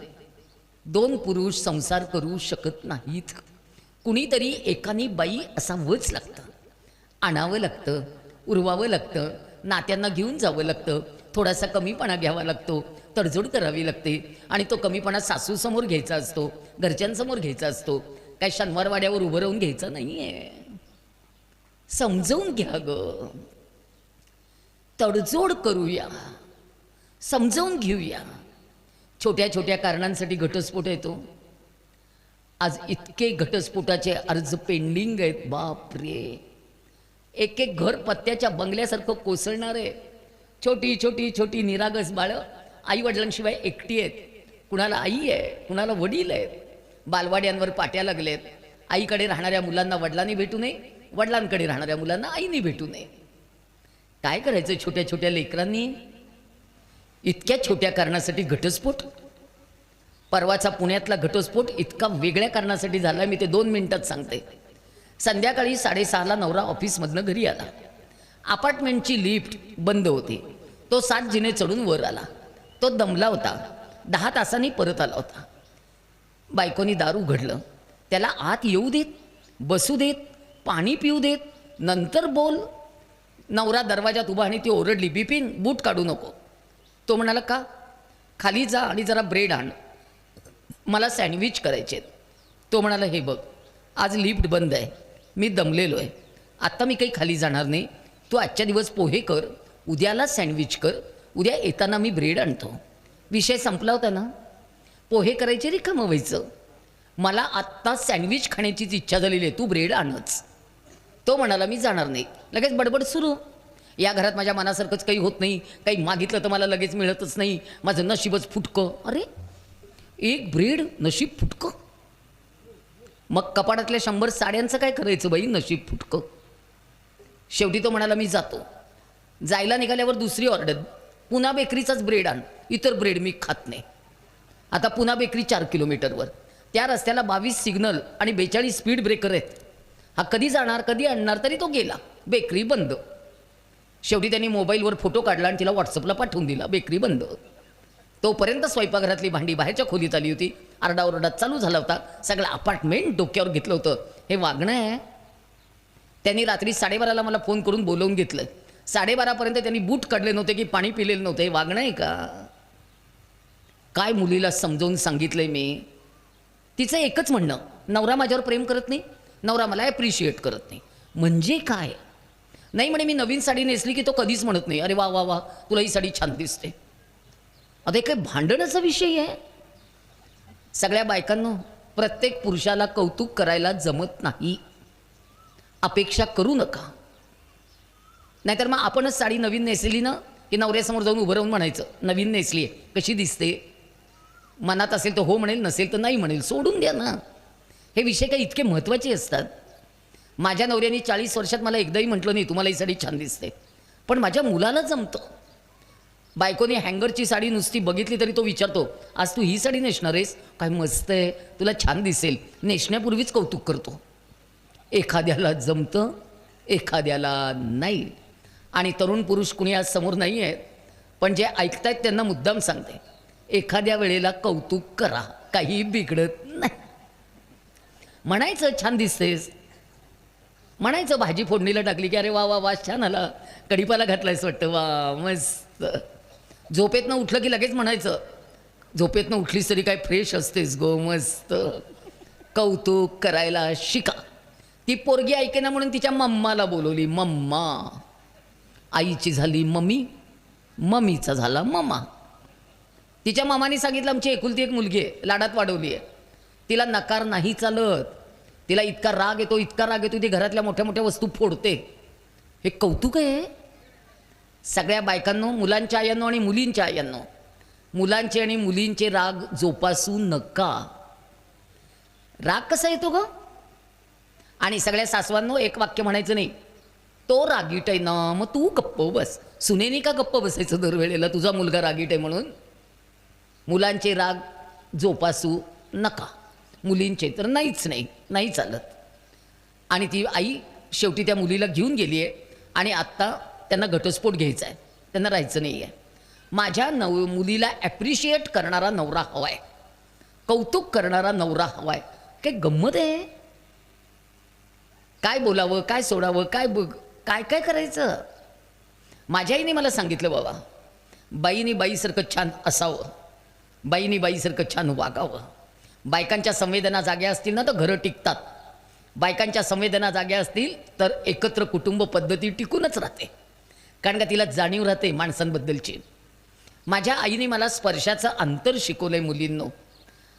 Speaker 1: 2 पुरुष संसार करू शकत नाहीत. कुणीतरी एकाने बाई असावंच लागतं. आणावं लागतं, उरवावं लागतं, नात्यांना घेऊन जावं लागतं, थोडासा कमीपणा घ्यावा लागतो, तडजोड करावी लागते. आणि तो कमीपणा सासूसमोर घ्यायचा असतो, घरच्यांसमोर घ्यायचा असतो, काय शनिवारवाड्यावर उभं राहून घ्यायचं नाहीये. समजवून घ्या ग, तडजोड करूया, समजवून घेऊया. छोट्या छोट्या कारणांसाठी घटस्फोट येतो. आज इतके घटस्फोटाचे अर्ज पेंडिंग आहेत, बाप रे. एक घर पत्त्याच्या बंगल्यासारखं कोसळणार आहे. छोटी छोटी छोटी निरागस बाळं आई वडिलांशिवाय एकटी आहेत. कुणाला आई आहे, कुणाला वडील आहेत. बालवाड्यांवर पाट्या लागलेत. आईकडे राहणाऱ्या मुलांना वडिलांनी भेटू नये, वडिलांकडे राहणाऱ्या मुलांना आईने भेटू नये. काय करायचं छोट्या छोट्या लेकरांनी? इतक्या छोट्या कारणासाठी घटस्फोट. परवाचा पुण्यातला घटस्फोट इतका वेगळ्या कारणासाठी झाला, मी ते 2 मिनिटात सांगते. संध्याकाळी 6:30ला नवरा ऑफिसमधनं घरी आला. अपार्टमेंटची लिफ्ट बंद होती. तो 7 जिने चढून वर आला. तो दमला होता. 10 तासांनी परत आला होता. बायकोनी दार उघडलं. त्याला आत येऊ देत, बसू देत, पाणी पिऊ देत, नंतर बोल. नवरा दरवाजात उभा आणि ती ओरडली, बिपिन बूट काढू नको. तो म्हणाला, का? खाली जा आणि जरा ब्रेड आण, मला सँडविच करायचे. तो म्हणाला, हे बघ, आज लिफ्ट बंद आहे, मी दमलेलो आहे, आत्ता मी काही खाली जाणार नाही, तू आजच्या दिवस पोहे कर, उद्याला सँडविच कर, उद्या येताना मी ब्रेड आणतो. विषय संपला होता ना. पोहे करायचे रिकामं व्हायचं. मला आत्ता सँडविच खाण्याचीच इच्छा झालेली आहे, तू ब्रेड आणच. तो म्हणाला, मी जाणार नाही. लगेच बडबड सुरू. या घरात माझ्या मनासारखंच काही होत नाही, काही मागितलं तर मला लगेच मिळतच नाही, माझं नशीबच फुटकं. अरे, 1 ब्रेड नशीब फुटकं? मग कपाडातल्या 100 साड्यांचं काय करायचं बाई, नशीब फुटकं. शेवटी तो म्हणाला, मी जातो. जायला निघाल्यावर दुसरी ऑर्डर, पुन्हा बेकरीचाच ब्रेड आण, इतर ब्रेड मी खात नाही. आता पुन्हा बेकरी 4 किलोमीटरवर. त्या रस्त्याला 22 सिग्नल आणि 42 स्पीड ब्रेकर आहेत. हा कधी जाणार, कधी आणणार, तरी तो गेला. बेकरी बंद. शेवटी त्यांनी मोबाईलवर फोटो काढला आणि तिला व्हॉट्सअपला पाठवून दिला, बेकरी बंद. तोपर्यंत स्वयंपाकघरातली भांडी बाहेरच्या खोलीत आली होती. आरडाओरडा चालू झाला होता. सगळं अपार्टमेंट डोक्यावर घेतलं होतं. हे वागणं आहे. त्यांनी रात्री 12:30ला मला फोन करून बोलवून घेतलं. 12:30पर्यंत त्यांनी बूट काढले नव्हते की पाणी पिलेलं नव्हतं. हे वागणं आहे का? काय मुलीला समजावून सांगितलंय मी. तिचं एकच म्हणणं, नवरा माझ्यावर प्रेम करत नाही, नवरा मला ॲप्रिशिएट करत नाही. म्हणजे काय? नाही म्हणे, मी नवीन साडी नेसली की तो कधीच म्हणत नाही, अरे वा वा वा, तुला ही साडी छान दिसते. आता हे काय भांडणाचा विषय आहे? सगळ्या बायकांनो, प्रत्येक पुरुषाला कौतुक करायला जमत नाही. अपेक्षा करू नका. नाहीतर मग आपणच साडी नवीन नेसली ना की नवऱ्यासमोर जाऊन उभं राहून म्हणायचं नवीन नेसली आहे, कशी दिसते. मनात असेल तर हो म्हणेल, नसेल तर नाही म्हणेल, सोडून द्या ना. हे विषय काही इतके महत्त्वाचे असतात. माझ्या नवऱ्याने 40 वर्षात मला एकदाही म्हटलं नाही तुम्हाला ही साडी छान दिसते, पण माझ्या मुलाला जमतं. बायकोने हँगरची साडी नुसती बघितली तरी तो विचारतो आज तू ही साडी नेसणार आहेस, काय मस्त आहे, तुला छान दिसेल. नेसण्यापूर्वीच कौतुक करतो. एखाद्याला जमतं, एखाद्याला नाही. आणि तरुण पुरुष कुणी आज समोर नाही आहेत, पण जे ऐकतायत त्यांना मुद्दाम सांगते, एखाद्या वेळेला कौतुक करा, काही बिघडत नाही. म्हणायचं छान दिसतेस, म्हणायचं भाजी फोडणीला टाकली की अरे वा वा वा छान आला, कढीपाला घातलायस वाटतं, वा मस्त. झोपेतनं उठलं की लगेच म्हणायचं झोपेतनं उठलीस तरी काय फ्रेश असतेस गो, मस्त. कौतुक करायला शिका. ती पोरगी ऐकेना म्हणून तिच्या मम्माला बोलवली. मम्मा, आईची झाली मम्मी, मम्मीचा झाला मम्मा. तिच्या मामाने सांगितलं आमची एकुलती एक मुलगी आहे, लाडात वाढवली आहे, तिला नकार नाही चालत, तिला इतका राग येतो, इतका राग येतो ती घरातल्या मोठ्या मोठ्या वस्तू फोडते. हे कौतुक आहे. सगळ्या बायकांनो, मुलांच्या आयांनो आणि मुलींच्या आयांनो, मुलांचे आणि मुलींचे राग जोपासू नका. राग कसा येतो ग? आणि सगळ्या सासवांनो एक वाक्य म्हणायचं नाही, तो रागीट आहे ना मग तू गप्प बस. सुनेनी का गप्प बसायचं दरवेळेला तुझा मुलगा रागीट आहे म्हणून? मुलांचे राग जोपासू नका, मुलींचे तर नाहीच नाही, नाही चालत. आणि ती आई शेवटी त्या मुलीला घेऊन गेली आहे आणि आत्ता त्यांना घटस्फोट घ्यायचा आहे, त्यांना राहायचं नाही आहे. माझ्या मुलीला ॲप्रिशिएट करणारा नवरा हवा आहे, कौतुक करणारा नवरा हवा आहे. काही गंमत आहे? काय बोलावं, काय सोडावं, काय काय करायचं? माझ्या आईने मला सांगितलं बाबा, बाईनी बाईसारखं छान असावं, बाईनी बाईसारखं छान वागावं. बायकांच्या संवेदना जाग्या असतील ना तर घरं टिकतात. बायकांच्या संवेदना जाग्या असतील तर एकत्र कुटुंब पद्धती टिकूनच राहते, कारण का तिला जाणीव राहते माणसांबद्दलची. माझ्या आईने मला स्पर्शाचं अंतर शिकवलं आहे मुलींनो.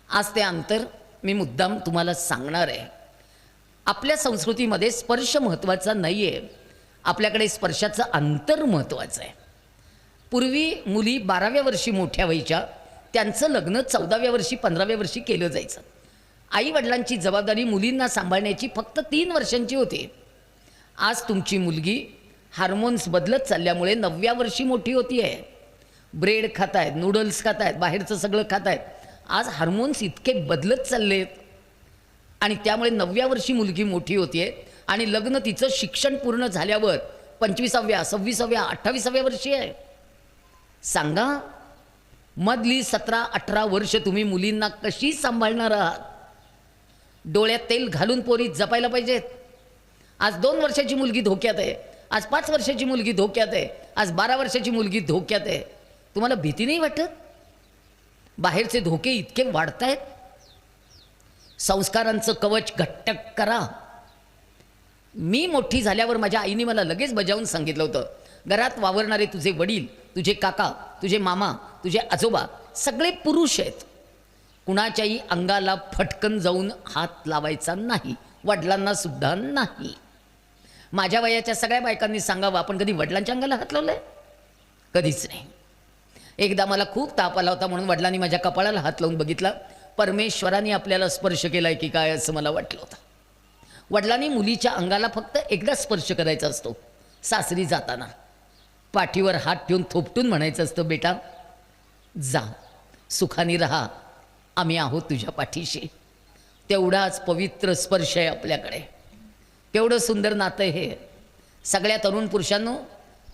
Speaker 1: आज ते अंतर मी मुद्दाम तुम्हाला सांगणार आहे. आपल्या संस्कृतीमध्ये स्पर्श महत्त्वाचा नाही आहे, आपल्याकडे स्पर्शाचं अंतर महत्त्वाचं आहे. पूर्वी मुली 12व्या वर्षी मोठ्या व्हायच्या, त्यांचं लग्न 14व्या वर्षी 15व्या वर्षी केलं जायचं. आईवडिलांची जबाबदारी मुलींना सांभाळण्याची फक्त 3 वर्षांची होती. आज तुमची मुलगी हार्मोन्स बदलत चालल्यामुळे 9व्या वर्षी मोठी होती आहे. ब्रेड खात आहेत, नूडल्स खात आहेत, बाहेरचं सगळं खात आहेत. आज हार्मोन्स इतके बदलत चाललेत आणि त्यामुळे 9व्या वर्षी मुलगी मोठी होती आहे आणि लग्न तिचं शिक्षण पूर्ण झाल्यावर 25व्या 26व्या 28व्या वर्षी आहे. सांगा, मधली 17-18 वर्ष तुम्ही मुलींना कशी सांभाळणार आहात? डोळ्यात तेल घालून पोरी जपायला पाहिजेत. आज 2 वर्षाची मुलगी धोक्यात आहे, आज 5 वर्षाची मुलगी धोक्यात आहे, आज 12 वर्षाची मुलगी धोक्यात आहे. तुम्हाला भीती नाही वाटत? बाहेरचे धोके इतके वाढत आहेत. संस्कारांचं कवच घट्ट करा. मी मोठी झाल्यावर माझ्या आईने मला लगेच बजावून सांगितलं होतं, घरात वावरणारे तुझे वडील, तुझे काका, तुझे मामा, तुझे आजोबा सगळे पुरुष आहेत. कुणाच्याही अंगाला फटकन जाऊन हात लावायचा नाही, वडिलांना सुद्धा नाही. माझ्या वयाच्या सगळ्या बायकांनी सांगावं, आपण कधी वडिलांच्या अंगाला हात लावलाय? कधीच नाही. एकदा मला खूप ताप आला होता म्हणून वडिलांनी माझ्या कपाळाला हात लावून बघितला. परमेश्वराने आपल्याला स्पर्श केलाय की काय असं मला वाटलं होतं. वडिलांनी मुलीच्या अंगाला फक्त एकदा स्पर्श करायचा असतो, सासरी जाताना पाठीवर हात ठेवून थोपटून म्हणायचं असतं, बेटा जा, सुखाने राहा, आम्ही आहोत तुझ्या पाठीशी. तेवढाच पवित्र स्पर्श आहे आपल्याकडे. केवढं सुंदर नातं हे. सगळ्या तरुण पुरुषांनो,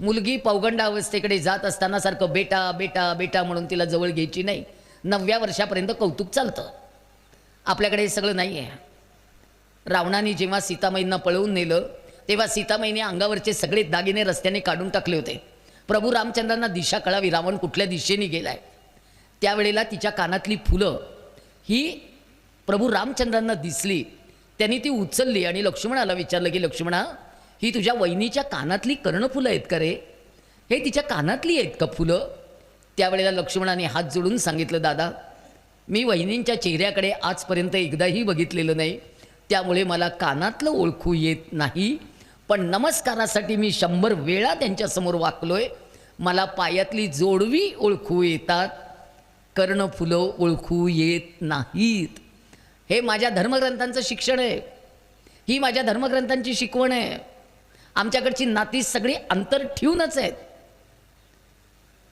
Speaker 1: मुलगी पौगंडा अवस्थेकडे जात असताना सारखं बेटा बेटा बेटा म्हणून तिला जवळ घ्यायची नाही. 9व्या वर्षापर्यंत कौतुक चालतं. आपल्याकडे हे सगळं नाही आहे. रावणाने जेव्हा सीतामाईंना पळवून नेलं तेव्हा सीतामाईने अंगावरचे सगळे दागिने रस्त्याने काढून टाकले होते. प्रभू रामचंद्रांना दिशा कळावी रावण कुठल्या दिशेने गेलाय. त्यावेळेला तिच्या कानातली फुलं ही प्रभू रामचंद्रांना दिसली. त्यांनी ती उचलली आणि लक्ष्मणाला विचारलं की लक्ष्मणा, ही तुझ्या वहिनीच्या कानातली कर्णफुलं आहेत का रे? हे तिच्या कानातली आहेत का फुलं? त्यावेळेला लक्ष्मणाने हात जोडून सांगितलं, दादा मी वहिनींच्या चेहऱ्याकडे आजपर्यंत एकदाही बघितलेलं नाही, त्यामुळे मला कानातलं ओळखू येत नाही. पण नमस्कारासाठी मी 100 वेळा त्यांच्यासमोर वाकलोय. मला पायातली जोडवी ओळखू येतात, कर्णफुलं ओळखू येत नाहीत. हे माझ्या धर्मग्रंथांचं शिक्षण आहे, ही माझ्या धर्मग्रंथांची शिकवण आहे. आमच्याकडची नाती सगळी अंतर ठेवूनच आहेत.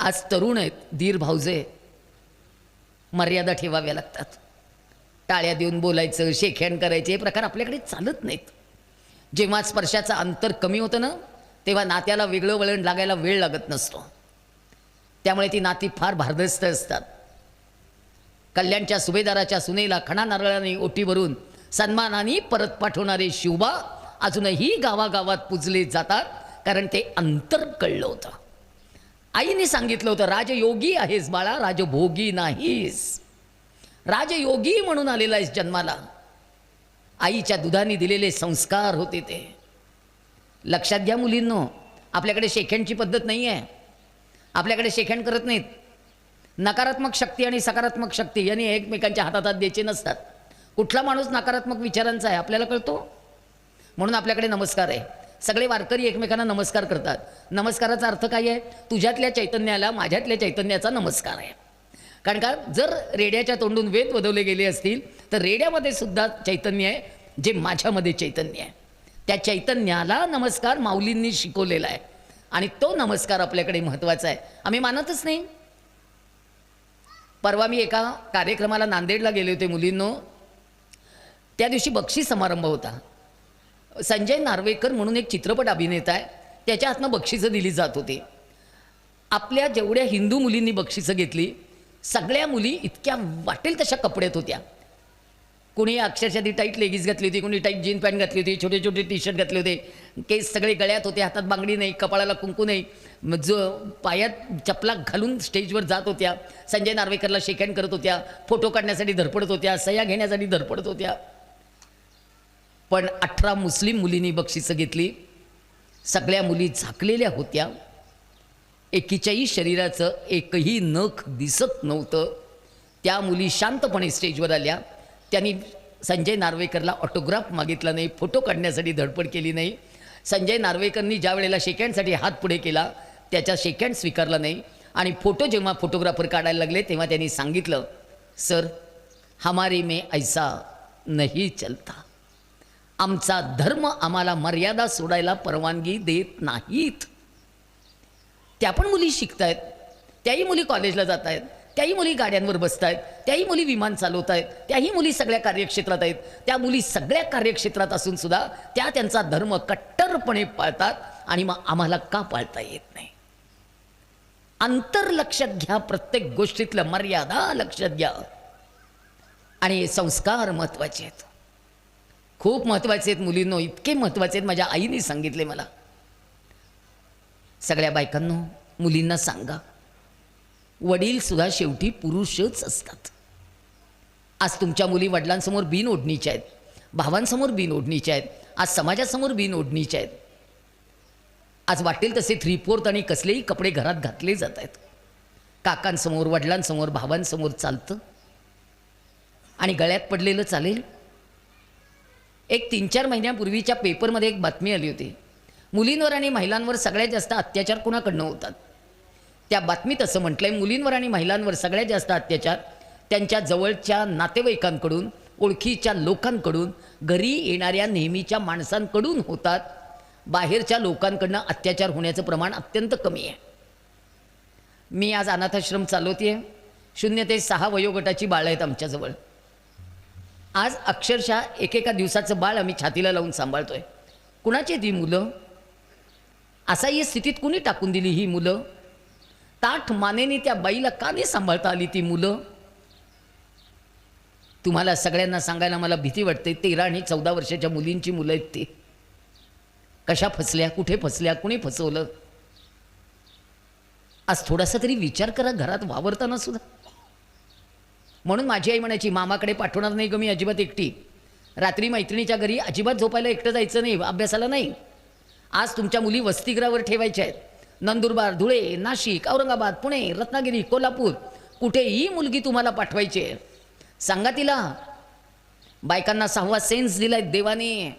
Speaker 1: आज तरुण आहेत, धीर भाऊजे, मर्यादा ठेवाव्या लागतात. टाळ्या देऊन बोलायचं, शेकहँड करायचे हे प्रकार आपल्याकडे चालत नाहीत. जेव्हा स्पर्शाचं अंतर कमी होतं ना, तेव्हा नात्याला वेगळं वळण लागायला वेळ लागत नसतो. त्यामुळे ती नाती फार भारदस्त असतात. कल्याणच्या सुभेदाराच्या सुनेला खणा नारळाने ओटी भरून सन्मानाने परत पाठवणारे शिवबा अजूनही गावागावात पूजले जातात, कारण ते अंतर कळलं होतं. आईने सांगितलं होतं, राजयोगी आहेस बाळा, राजभोगी नाहीस. राजयोगी म्हणून आलेला आहेस जन्माला. आईच्या दुधाने दिलेले संस्कार होते ते. लक्षात घ्या मुलींनो, आपल्याकडे शेकहँडची पद्धत नाही आहे. आपल्याकडे शेकहँड करत नाहीत. नकारात्मक शक्ती आणि सकारात्मक शक्ती यांनी एकमेकांच्या हातात द्यायचे नसतात. कुठला माणूस नकारात्मक विचारांचा आहे आपल्याला कळतो, म्हणून आपल्याकडे नमस्कार आहे. सगळे वारकरी एकमेकांना नमस्कार करतात. नमस्काराचा अर्थ काय आहे? तुझ्यातल्या चैतन्याला माझ्यातल्या चैतन्याचा नमस्कार आहे. कारण का, जर रेड्याच्या तोंडून वेद वदवले गेले असतील तर रेड्यामध्ये सुद्धा चैतन्य आहे, जे माझ्यामध्ये चैतन्य आहे. त्या चैतन्याला नमस्कार माऊलींनी शिकवलेला आहे आणि तो नमस्कार आपल्याकडे महत्त्वाचा आहे. आम्ही मानतच नाही. परवा मी एका कार्यक्रमाला नांदेडला गेले होते मुलींनो. त्या दिवशी बक्षीस समारंभ होता. संजय नार्वेकर म्हणून एक चित्रपट अभिनेता आहे, त्याच्या हातनं बक्षिसं दिली जात होती. आपल्या जेवढ्या हिंदू मुलींनी बक्षिसं घेतली, सगळ्या मुली इतक्या वाटेल तशा कपड्यात होत्या. कोणी अक्षरशः ती टाईट लेगीज घातली होती, कोणी टाईट जीन पॅन्ट घातली होती, छोटे छोटे टी शर्ट घातले होते, केस सगळे गळ्यात होते, हातात बांगडी नाही, कपाळाला कुंकू नाही, जो पायात चपला घालून स्टेजवर जात होत्या. संजय नार्वेकरला शेकहँड करत होत्या, फोटो काढण्यासाठी धडपडत होत्या, सह्या घेण्यासाठी धडपडत होत्या. पण 18 मुस्लिम मुलींनी बक्षिसं घेतली. सगळ्या मुली झाकलेल्या होत्या. एकीच्याही शरीराचं एकही नख दिसत नव्हतं. त्या मुली शांतपणे स्टेजवर आल्या. त्यांनी संजय नार्वेकरला ऑटोग्राफ मागितला नाही, फोटो काढण्यासाठी धडपड केली नाही. संजय नार्वेकरनी ज्या वेळेला शेकहँडसाठी हात पुढे केला, त्याचा शेकहँड स्वीकारला नाही. आणि फोटो जेव्हा फोटोग्राफर काढायला लागले तेव्हा त्यांनी सांगितलं, सर हमारे में ऐसा नहीं चलता. आमचा धर्म आम्हाला मर्यादा सोडायला परवानगी देत नाहीत. त्या पण मुली शिकतायत, त्याही मुली कॉलेजला जात आहेत, त्याही मुली गाड्यांवर बसत आहेत, त्याही मुली विमान चालवत आहेत, त्याही मुली सगळ्या कार्यक्षेत्रात आहेत. त्या मुली सगळ्या कार्यक्षेत्रात असून सुद्धा त्या त्यांचा धर्म कट्टरपणे पाळतात. आणि मग आम्हाला का पाळता येत नाही? अंतर लक्षात घ्या, प्रत्येक गोष्टीतलं मर्यादा लक्षात घ्या. आणि संस्कार महत्त्वाचे आहेत, खूप महत्त्वाचे आहेत मुलींनो, इतके महत्त्वाचे आहेत. माझ्या आईने सांगितले मला. सगळ्या बायकांनो, मुलींना सांगा, वडील सुद्धा शेवटी पुरुषच असतात. आज तुमच्या मुली वडिलांसमोर बिनओढणीच्या आहेत, भावांसमोर बिनओढणीच्या आहेत, आज समाजासमोर बिनओढणीच्या आहेत. आज वाटेल तसे 3/4 आणि कसलेही कपडे घरात घातले जात आहेत. काकांसमोर, वडिलांसमोर, भावांसमोर चालतं आणि गळ्यात पडलेलं चालेल. एक 3-4 महिन्यापूर्वीच्या पेपरमध्ये एक बातमी आली होती, मुलींवर आणि महिलांवर सगळ्यात जास्त अत्याचार कोणाकडनं होतात. त्या बातमीत असं म्हटलंय, मुलींवर आणि महिलांवर सगळ्यात जास्त अत्याचार त्यांच्या जवळच्या नातेवाईकांकडून, ओळखीच्या लोकांकडून, घरी येणाऱ्या नेहमीच्या माणसांकडून होतात. बाहेरच्या लोकांकडनं अत्याचार होण्याचं प्रमाण अत्यंत कमी आहे. मी आज अनाथाश्रम चालवते. 0 ते 6 वयोगटाची बाळं आहेत आमच्याजवळ. आज अक्षरशः एकेका दिवसाचं बाळ आम्ही छातीला लावून सांभाळतोय. कुणाची ती मुलं? असाही स्थितीत कुणी टाकून दिली ही मुलं? ताठ मानेने त्या बाईला का नाही सांभाळता आली ती मुलं? तुम्हाला सगळ्यांना सांगायला मला भीती वाटते. 13 आणि 14 वर्षाच्या मुलींची मुलं आहेत ती. कशा फसल्या, कुठे फसल्या, कुणी फसवलं? आज थोडासा तरी विचार करा घरात वावरताना सुद्धा. म्हणून माझी आई म्हणायची, मामाकडे पाठवणार नाही ग मी अजिबात एकटी. रात्री मैत्रिणीच्या घरी अजिबात झोपायला एकटं जायचं नाही, अभ्यासाला नाही. आज तुमच्या मुली वसतिगृहावर ठेवायच्या आहेत. नंदुरबार, धुळे, नाशिक, औरंगाबाद, पुणे, रत्नागिरी, कोल्हापूर, कुठेही मुलगी तुम्हाला पाठवायची आहे. सांगा तिला, बायकांना 6वा सेन्स दिलाय देवाने.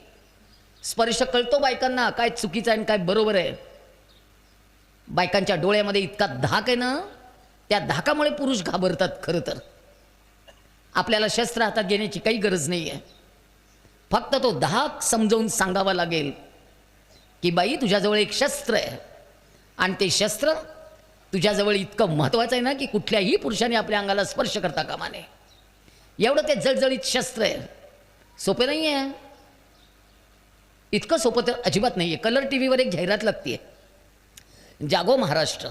Speaker 1: स्पर्श कळतो बायकांना काय चुकीचं आहे आणि काय बरोबर आहे. बायकांच्या डोळ्यामध्ये इतका धाक आहे ना, त्या धाकामुळे पुरुष घाबरतात. खरं तर आपल्याला शस्त्र हातात घेण्याची काही गरज नाही आहे. फक्त तो धाक समजावून सांगावा लागेल की बाई तुझ्याजवळ एक शस्त्र आहे आणि ते शस्त्र तुझ्याजवळ इतकं महत्त्वाचं आहे ना की कुठल्याही पुरुषाने आपल्या अंगाला स्पर्श करता कामा नये. एवढं ते जळजळीत शस्त्र आहे. सोपे नाही आहे. इतकं सोपं तर अजिबात नाही आहे. कलर टी व्हीवर एक जाहिरात लागते, जागो महाराष्ट्र.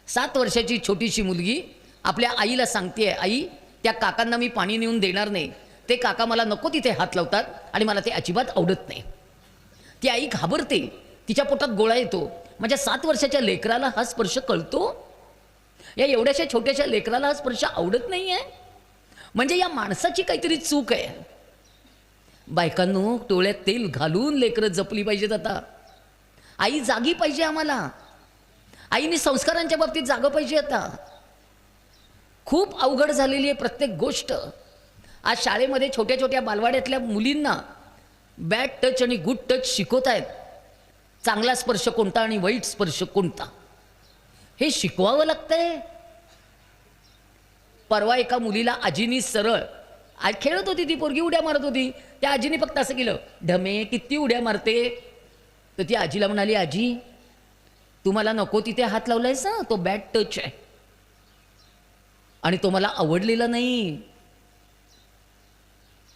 Speaker 1: 7 वर्षाची छोटीशी मुलगी आपल्या आईला सांगते, आई त्या काकांना मी पाणी नेऊन देणार नाही, ते काका मला नको तिथे हात लावतात आणि मला ते अजिबात आवडत नाही. ती आई घाबरते, तिच्या पोटात गोळा येतो. माझ्या 7 वर्षाच्या लेकराला हा स्पर्श कळतो, या एवढ्याशा छोट्याशा लेकराला हा स्पर्श आवडत नाही आहे, म्हणजे या माणसाची काहीतरी चूक आहे. बायकांनो, डोळ्यात तेल घालून लेकरं जपली पाहिजेत. आता आई जागी पाहिजे आम्हाला. आईने संस्कारांच्या बाबतीत जागं पाहिजे. आता खूप अवघड झालेली आहे प्रत्येक गोष्ट. आज शाळेमध्ये छोट्या छोट्या बालवाड्यातल्या मुलींना बॅड टच आणि गुड टच शिकवत आहेत. चांगला स्पर्श कोणता आणि वाईट स्पर्श कोणता हे शिकवावं लागतंय. परवा एका मुलीला आजीनी सरळ, आज खेळत होती ती पोरगी, उड्या मारत होती, त्या आजीने फक्त असं केलं, ढमे किती उड्या मारते. तर ती आजीला म्हणाली, आजी तुम्हाला नको तिथे हात लावलायस ना, तो बॅड टच आहे आणि तो मला आवडलेला नाही.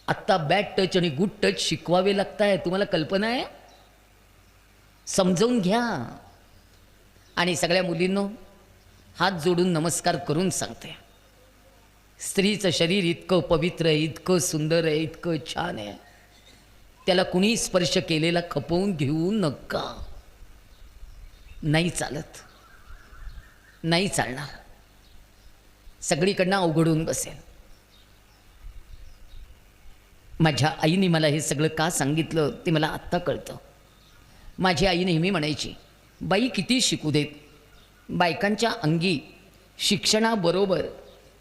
Speaker 1: आत्ता बॅड टच आणि गुड टच शिकवावे लागताय. तुम्हाला कल्पना आहे? समजावून घ्या. आणि सगळ्या मुलींनो हात जोडून नमस्कार करून सांगते, स्त्रीचं शरीर इतकं पवित्र आहे, इतकं सुंदर आहे, इतकं छान आहे, त्याला कुणी स्पर्श केलेला खपवून घेऊ नका. नाही चालत, नाही चालणार. सगळीकडनं अवघडून बसेल. माझ्या आईने मला हे सगळं का सांगितलं ते मला आत्ता कळतं. माझी आई नेहमी म्हणायची, बाई किती शिकू देत, बायकांच्या अंगी शिक्षणाबरोबर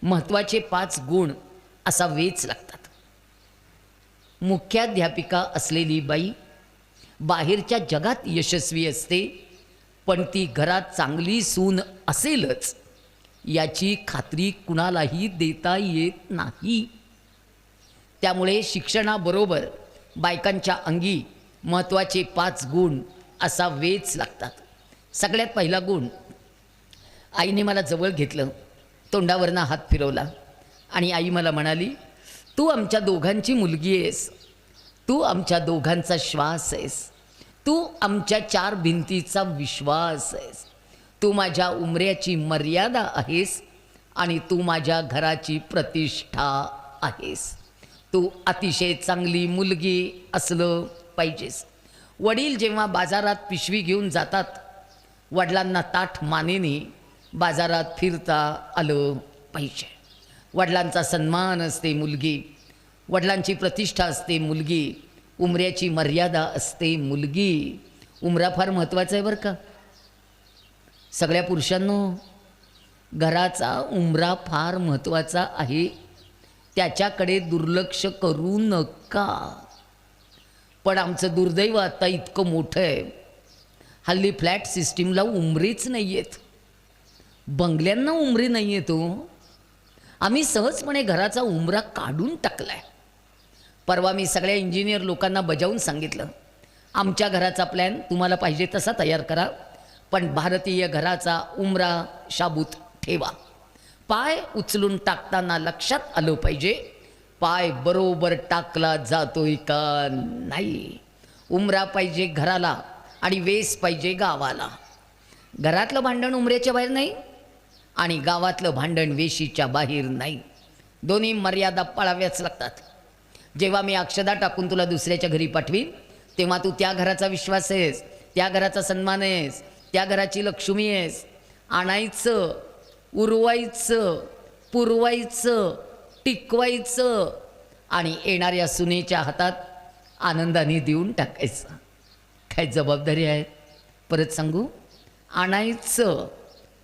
Speaker 1: महत्त्वाचे 5 गुण असा वेच लागतात. मुख्याध्यापिका असलेली बाई बाहेरच्या जगात यशस्वी असते, पण ती घरात चांगली सून असेलच याची खात्री कुणालाही देता येत नाही. त्यामुळे शिक्षणाबरोबर बायकांच्या अंगी महत्त्वाचे 5 गुण असा वेच लागतात. सगळ्यात पहिला गुण, आईने मला जवळ घेतलं, तोंडावरनं हात फिरवला आणि आई मला म्हणाली, तू आमच्या दोघांची मुलगी आहेस, तू आमच्या दोघांचा श्वास आहेस, तू आमच्या 4 भिंतीचा विश्वास आहेस, तू माझ्या उमऱ्याची मर्यादा आहेस आणि तू माझ्या घराची प्रतिष्ठा आहेस. तू अतिशय चांगली मुलगी असलं पाहिजेस. वडील जेव्हा बाजारात पिशवी घेऊन जातात, वडिलांना ताठ मानेने बाजारात फिरता आलं पाहिजे. वडिलांचा सन्मान असते मुलगी, वडिलांची प्रतिष्ठा असते मुलगी, उमऱ्याची मर्यादा असते मुलगी. उमरा फार महत्त्वाचा आहे बरं का सगळ्या पुरुषांनो. घराचा उमरा फार महत्त्वाचा आहे, त्याच्याकडे दुर्लक्ष करू नका. पण आमचं दुर्दैव आता इतकं मोठं आहे, हल्ली फ्लॅट सिस्टीमला उमरेच नाही आहेत, बंगल्यांना उमरे नाही आहेत. आम्ही सहजपणे घराचा उमरा काढून टाकलाय. परवा मी सगळ्या इंजिनियर लोकांना बजावून सांगितलं, आमच्या घराचा प्लॅन तुम्हाला पाहिजे तसा तयार करा, पण भारतीय घराचा उमरा शाबूत ठेवा. पाय उचलून टाकताना लक्षात आलं पाहिजे, पाय बरोबर टाकला जातोय का नाही. उमरा पाहिजे घराला आणि वेस पाहिजे गावाला. घरातलं भांडण उमऱ्याच्या बाहेर नाही आणि गावातलं भांडण वेशीच्या बाहेर नाही. दोन्ही मर्यादा पाळाव्याच लागतात. जेव्हा मी अक्षदा टाकून तुला दुसऱ्याच्या घरी पाठवीन, तेव्हा तू त्या घराचा विश्वास आहेस, त्या घराचा सन्मान आहेस, त्या घराची लक्ष्मी आहेस. आणायचं, उरवायचं, पुरवायचं, टिकवायचं आणि येणाऱ्या सुनेच्या हातात आनंदाने देऊन टाकायचं. काय जबाबदारी आहे? परत सांगू, आणायचं,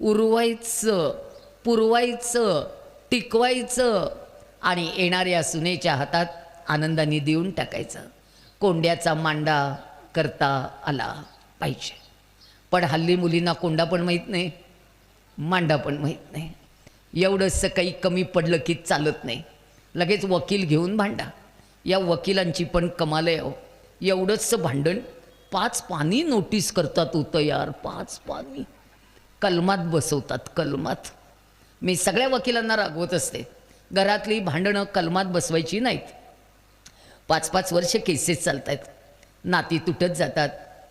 Speaker 1: उरवायचं, पुरवायचं, टिकवायचं आणि येणाऱ्या सुनेच्या हातात आनंदाने देऊन टाकायचं. कोंड्याचा मांडा करता आला पाहिजे. पण हल्ली मुलींना कोंडा पण माहीत नाही, मांडा पण माहीत नाही. एवढंसं काही कमी पडलं की चालत नाही, लगेच वकील घेऊन भांडा. या वकिलांची पण कमाल आहे हो. एवढंच भांडण 5 पानी नोटीस करतात होतं यार, 5 पानी कलमात बसवतात, कलमात. मी सगळ्या वकिलांना रागवत असते, घरातली भांडणं कलमात बसवायची नाहीत. 5-5 वर्ष केसेस चालत आहेत, नाती तुटत जातात,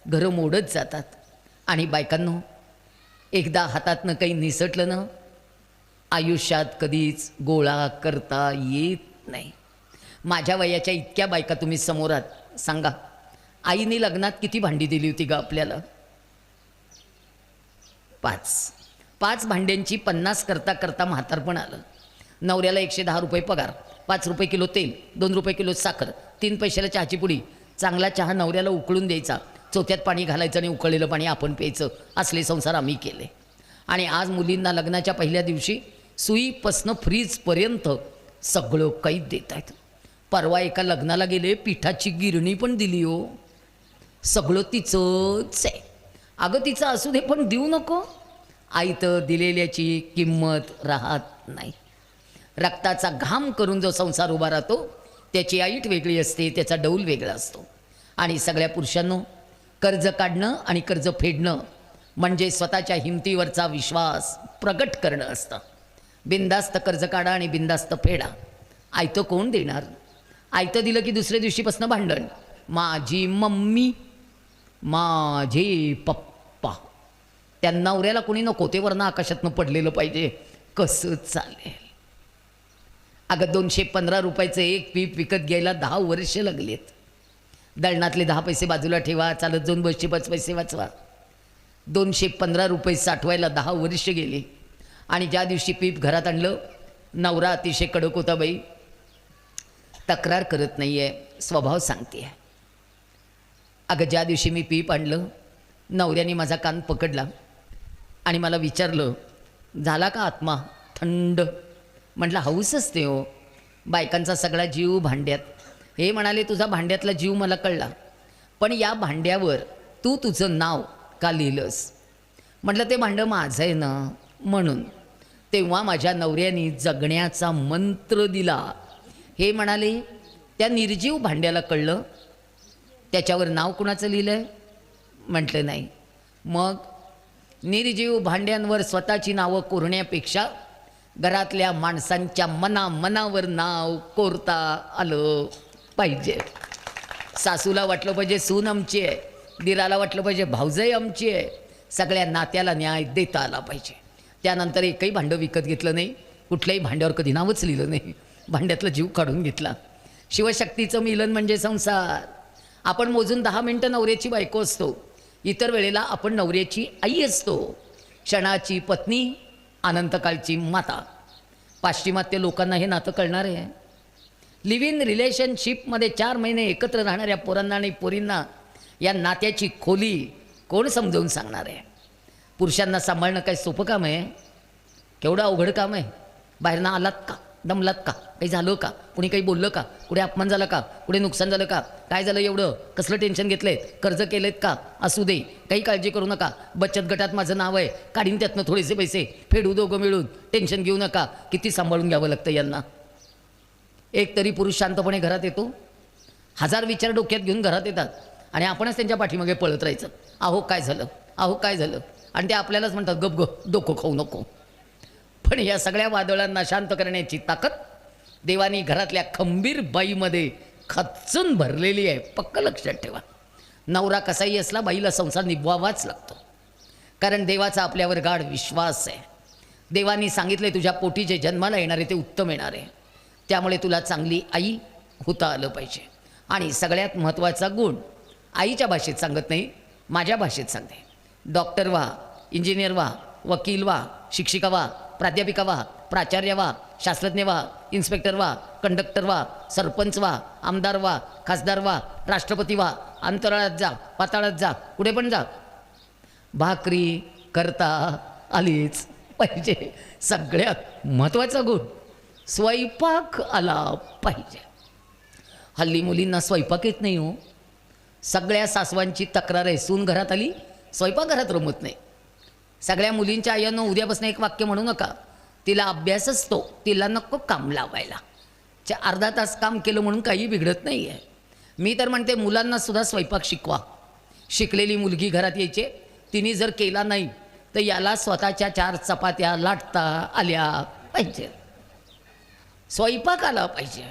Speaker 1: घरं मोडत जातात. आणि बायकांनो, एकदा हातातनं काही निसटलं ना, आयुष्यात कधीच गोळा करता येत नाही. माझ्या वयाच्या इतक्या बायका तुम्ही समोर आहात, सांगा आईने लग्नात किती भांडी दिली होती ग आपल्याला? 5 भांड्यांची 50 करता करता म्हातारपण आलं. नवऱ्याला 110 रुपये पगार, 5 रुपये किलो तेल, 2 रुपये किलो साखर, 3 पैशाला चहाची पुडी. चांगला चहा नवऱ्याला उकळून द्यायचा, चौथ्यात पाणी घालायचं आणि उकळलेलं पाणी आपण प्यायचं. असले संसार आम्ही केले. आणि आज मुलींना लग्नाच्या पहिल्या दिवशी सुईपासनं फ्रीजपर्यंत सगळं काही देत आहेत. परवा एका लग्नाला गेले, पिठाची गिरणी पण दिली हो. सगळं तिचंच आहे. अगं तिचं असू दे, पण देऊ नको. आई तर दिलेल्याची किंमत राहत नाही. रक्ताचा घाम करून जो संसार उभा राहतो त्याची ऐट वेगळी असते, त्याचा डौल वेगळा असतो. आणि सगळ्या पुरुषांनो, कर्ज काढणं आणि कर्ज फेडणं म्हणजे स्वतःच्या हिमतीवरचा विश्वास प्रगट करणं असतं. बिंदास्त कर्ज काढा आणि बिंदास्त फेडा. आयतं कोण देणार? आयतं दिलं की दुसऱ्या दिवशीपासून भांडण. माझी मम्मी, माझे पप्पा. त्या नवऱ्याला कोणी नको, ते वरनं आकाशातनं पडलेलं पाहिजे. कसं चालेल? अगं 215 रुपयाचं एक पीप विकत घ्यायला 10 वर्ष लागलेत. दळणातले 10 पैसे बाजूला ठेवा, चालत जाऊन बसचे 5 पैसे वाचवा. 215 रुपये साठवायला 10 वर्ष गेली. आणि ज्या दिवशी पीप घरात आणलं, नवरा अतिशय कडक होता बाई. तक्रार करत नाही आहे, स्वभाव सांगते आहे. अगं ज्या दिवशी मी पीप आणलं, नवऱ्याने माझा कान पकडला आणि मला विचारलं, झाला का आत्मा थंड? म्हटलं हौस असते हो, बायकांचा सगळा जीव भांड्यात. हे म्हणाले, तुझा भांड्यातला जीव मला कळला, पण या भांड्यावर तू तुझं नाव का लिहिलंस? म्हटलं ते भांडं माझं आहे ना, म्हणून. तेव्हा माझ्या नवऱ्याने जगण्याचा मंत्र दिला. हे म्हणाले, त्या निर्जीव भांड्याला कळलं त्याच्यावर नाव कुणाचं लिहिलं आहे? म्हटलं नाही. मग निर्जीव भांड्यांवर स्वतःची नावं कोरण्यापेक्षा घरातल्या माणसांच्या मनावर नाव कोरता आलं पाहिजे. सासूला वाटलं पाहिजे सून आमची आहे, दिराला वाटलं पाहिजे भाऊजाई आमची आहे. सगळ्या नात्याला न्याय देता आला पाहिजे. त्यानंतर एकही भांडं विकत घेतलं नाही, कुठल्याही भांड्यावर कधी नावच लिहिलं नाही. भांड्यातला जीव काढून घेतला. शिवशक्तीचं मिलन म्हणजे संसार. आपण मोजून 10 मिनटं नवऱ्याची बायको असतो, इतर वेळेला आपण नवऱ्याची आई असतो, क्षणाची पत्नी, अनंतकाळची माता. पाश्चिमात्य लोकांना हे नातं कळणार आहे? लिव्ह इन रिलेशनशिपमध्ये 4 महिने एकत्र राहणाऱ्या पोरांना आणि पोरींना या नात्याची खोली कोण समजावून सांगणार आहे? पुरुषांना सांभाळणं काही सोपं काम आहे? केवढं अवघड काम आहे. बाहेरनं आलात का, दमलात का, काही झालं का, कुणी काही बोललं का, कुठे अपमान झाला का, कुठे नुकसान झालं का, काय झालं एवढं, कसलं टेन्शन घेतलंय, कर्ज केलेत का, असू दे, काही काळजी करू नका, बचत गटात माझं नाव आहे, काढीन त्यातनं थोडेसे पैसे, फेडू दोघं मिळून, टेन्शन घेऊ नका. किती सांभाळून घ्यावं लागतं यांना. एक तरी पुरुष शांतपणे घरात येतो? 1000 विचार डोक्यात घेऊन घरात येतात आणि आपणच त्यांच्या पाठीमागे पळत राहायचं. अहो काय झालं, अहो काय झालं, आणि ते आपल्यालाच म्हणतात गप गप, डोकं खाऊ नको. पण या सगळ्या वादळांना शांत करण्याची ताकद देवानी घरातल्या खंबीर बाईमध्ये खच्चून भरलेली आहे. पक्क लक्षात ठेवा. नवरा कसाही असला, बाईला संसार निभवावाच लागतो. कारण देवाचा आपल्यावर गाढ विश्वास आहे. देवानी सांगितले तुझ्या पोटी जे जन्माला येणार आहे ते उत्तम येणार आहे. त्यामुळे तुला चांगली आई होता आलं पाहिजे. आणि सगळ्यात महत्त्वाचा गुण आईच्या भाषेत सांगत नाही, माझ्या भाषेत सांगते. डॉक्टर व्हा, इंजिनियर व्हा, वकील व्हा, शिक्षिका व्हा, प्राध्यापिका व्हा, प्राचार्य व्हा, शास्त्रज्ञ व्हा, इन्स्पेक्टर व्हा, कंडक्टर व्हा, सरपंच व्हा, आमदार व्हा, खासदार व्हा, राष्ट्रपती व्हा, अंतराळात जा, पाताळात जा, कुठे पण जा, भाकरी करता आलीच पाहिजे. सगळ्यात महत्त्वाचा गुण स्वयंपाक आला पाहिजे. हल्ली मुलींना स्वयंपाक येत नाही हो. सगळ्या सासवांची तक्रार आहे, सून घरात आली स्वयंपाक घरात रमत नाही. सगळ्या मुलींच्या आयांनो उद्यापासून एक वाक्य म्हणू नका, तिला अभ्यास असतो, तिला नको काम लावायला. अर्धा तास काम केलं म्हणून काही बिघडत नाही आहे. मी तर म्हणते मुलांना सुद्धा स्वयंपाक शिकवा. शिकलेली मुलगी घरात यायचे, तिने जर केला नाही तर याला स्वतःच्या 4 चपात्या लाटता आल्या पाहिजे. स्वयंपाक आला पाहिजे.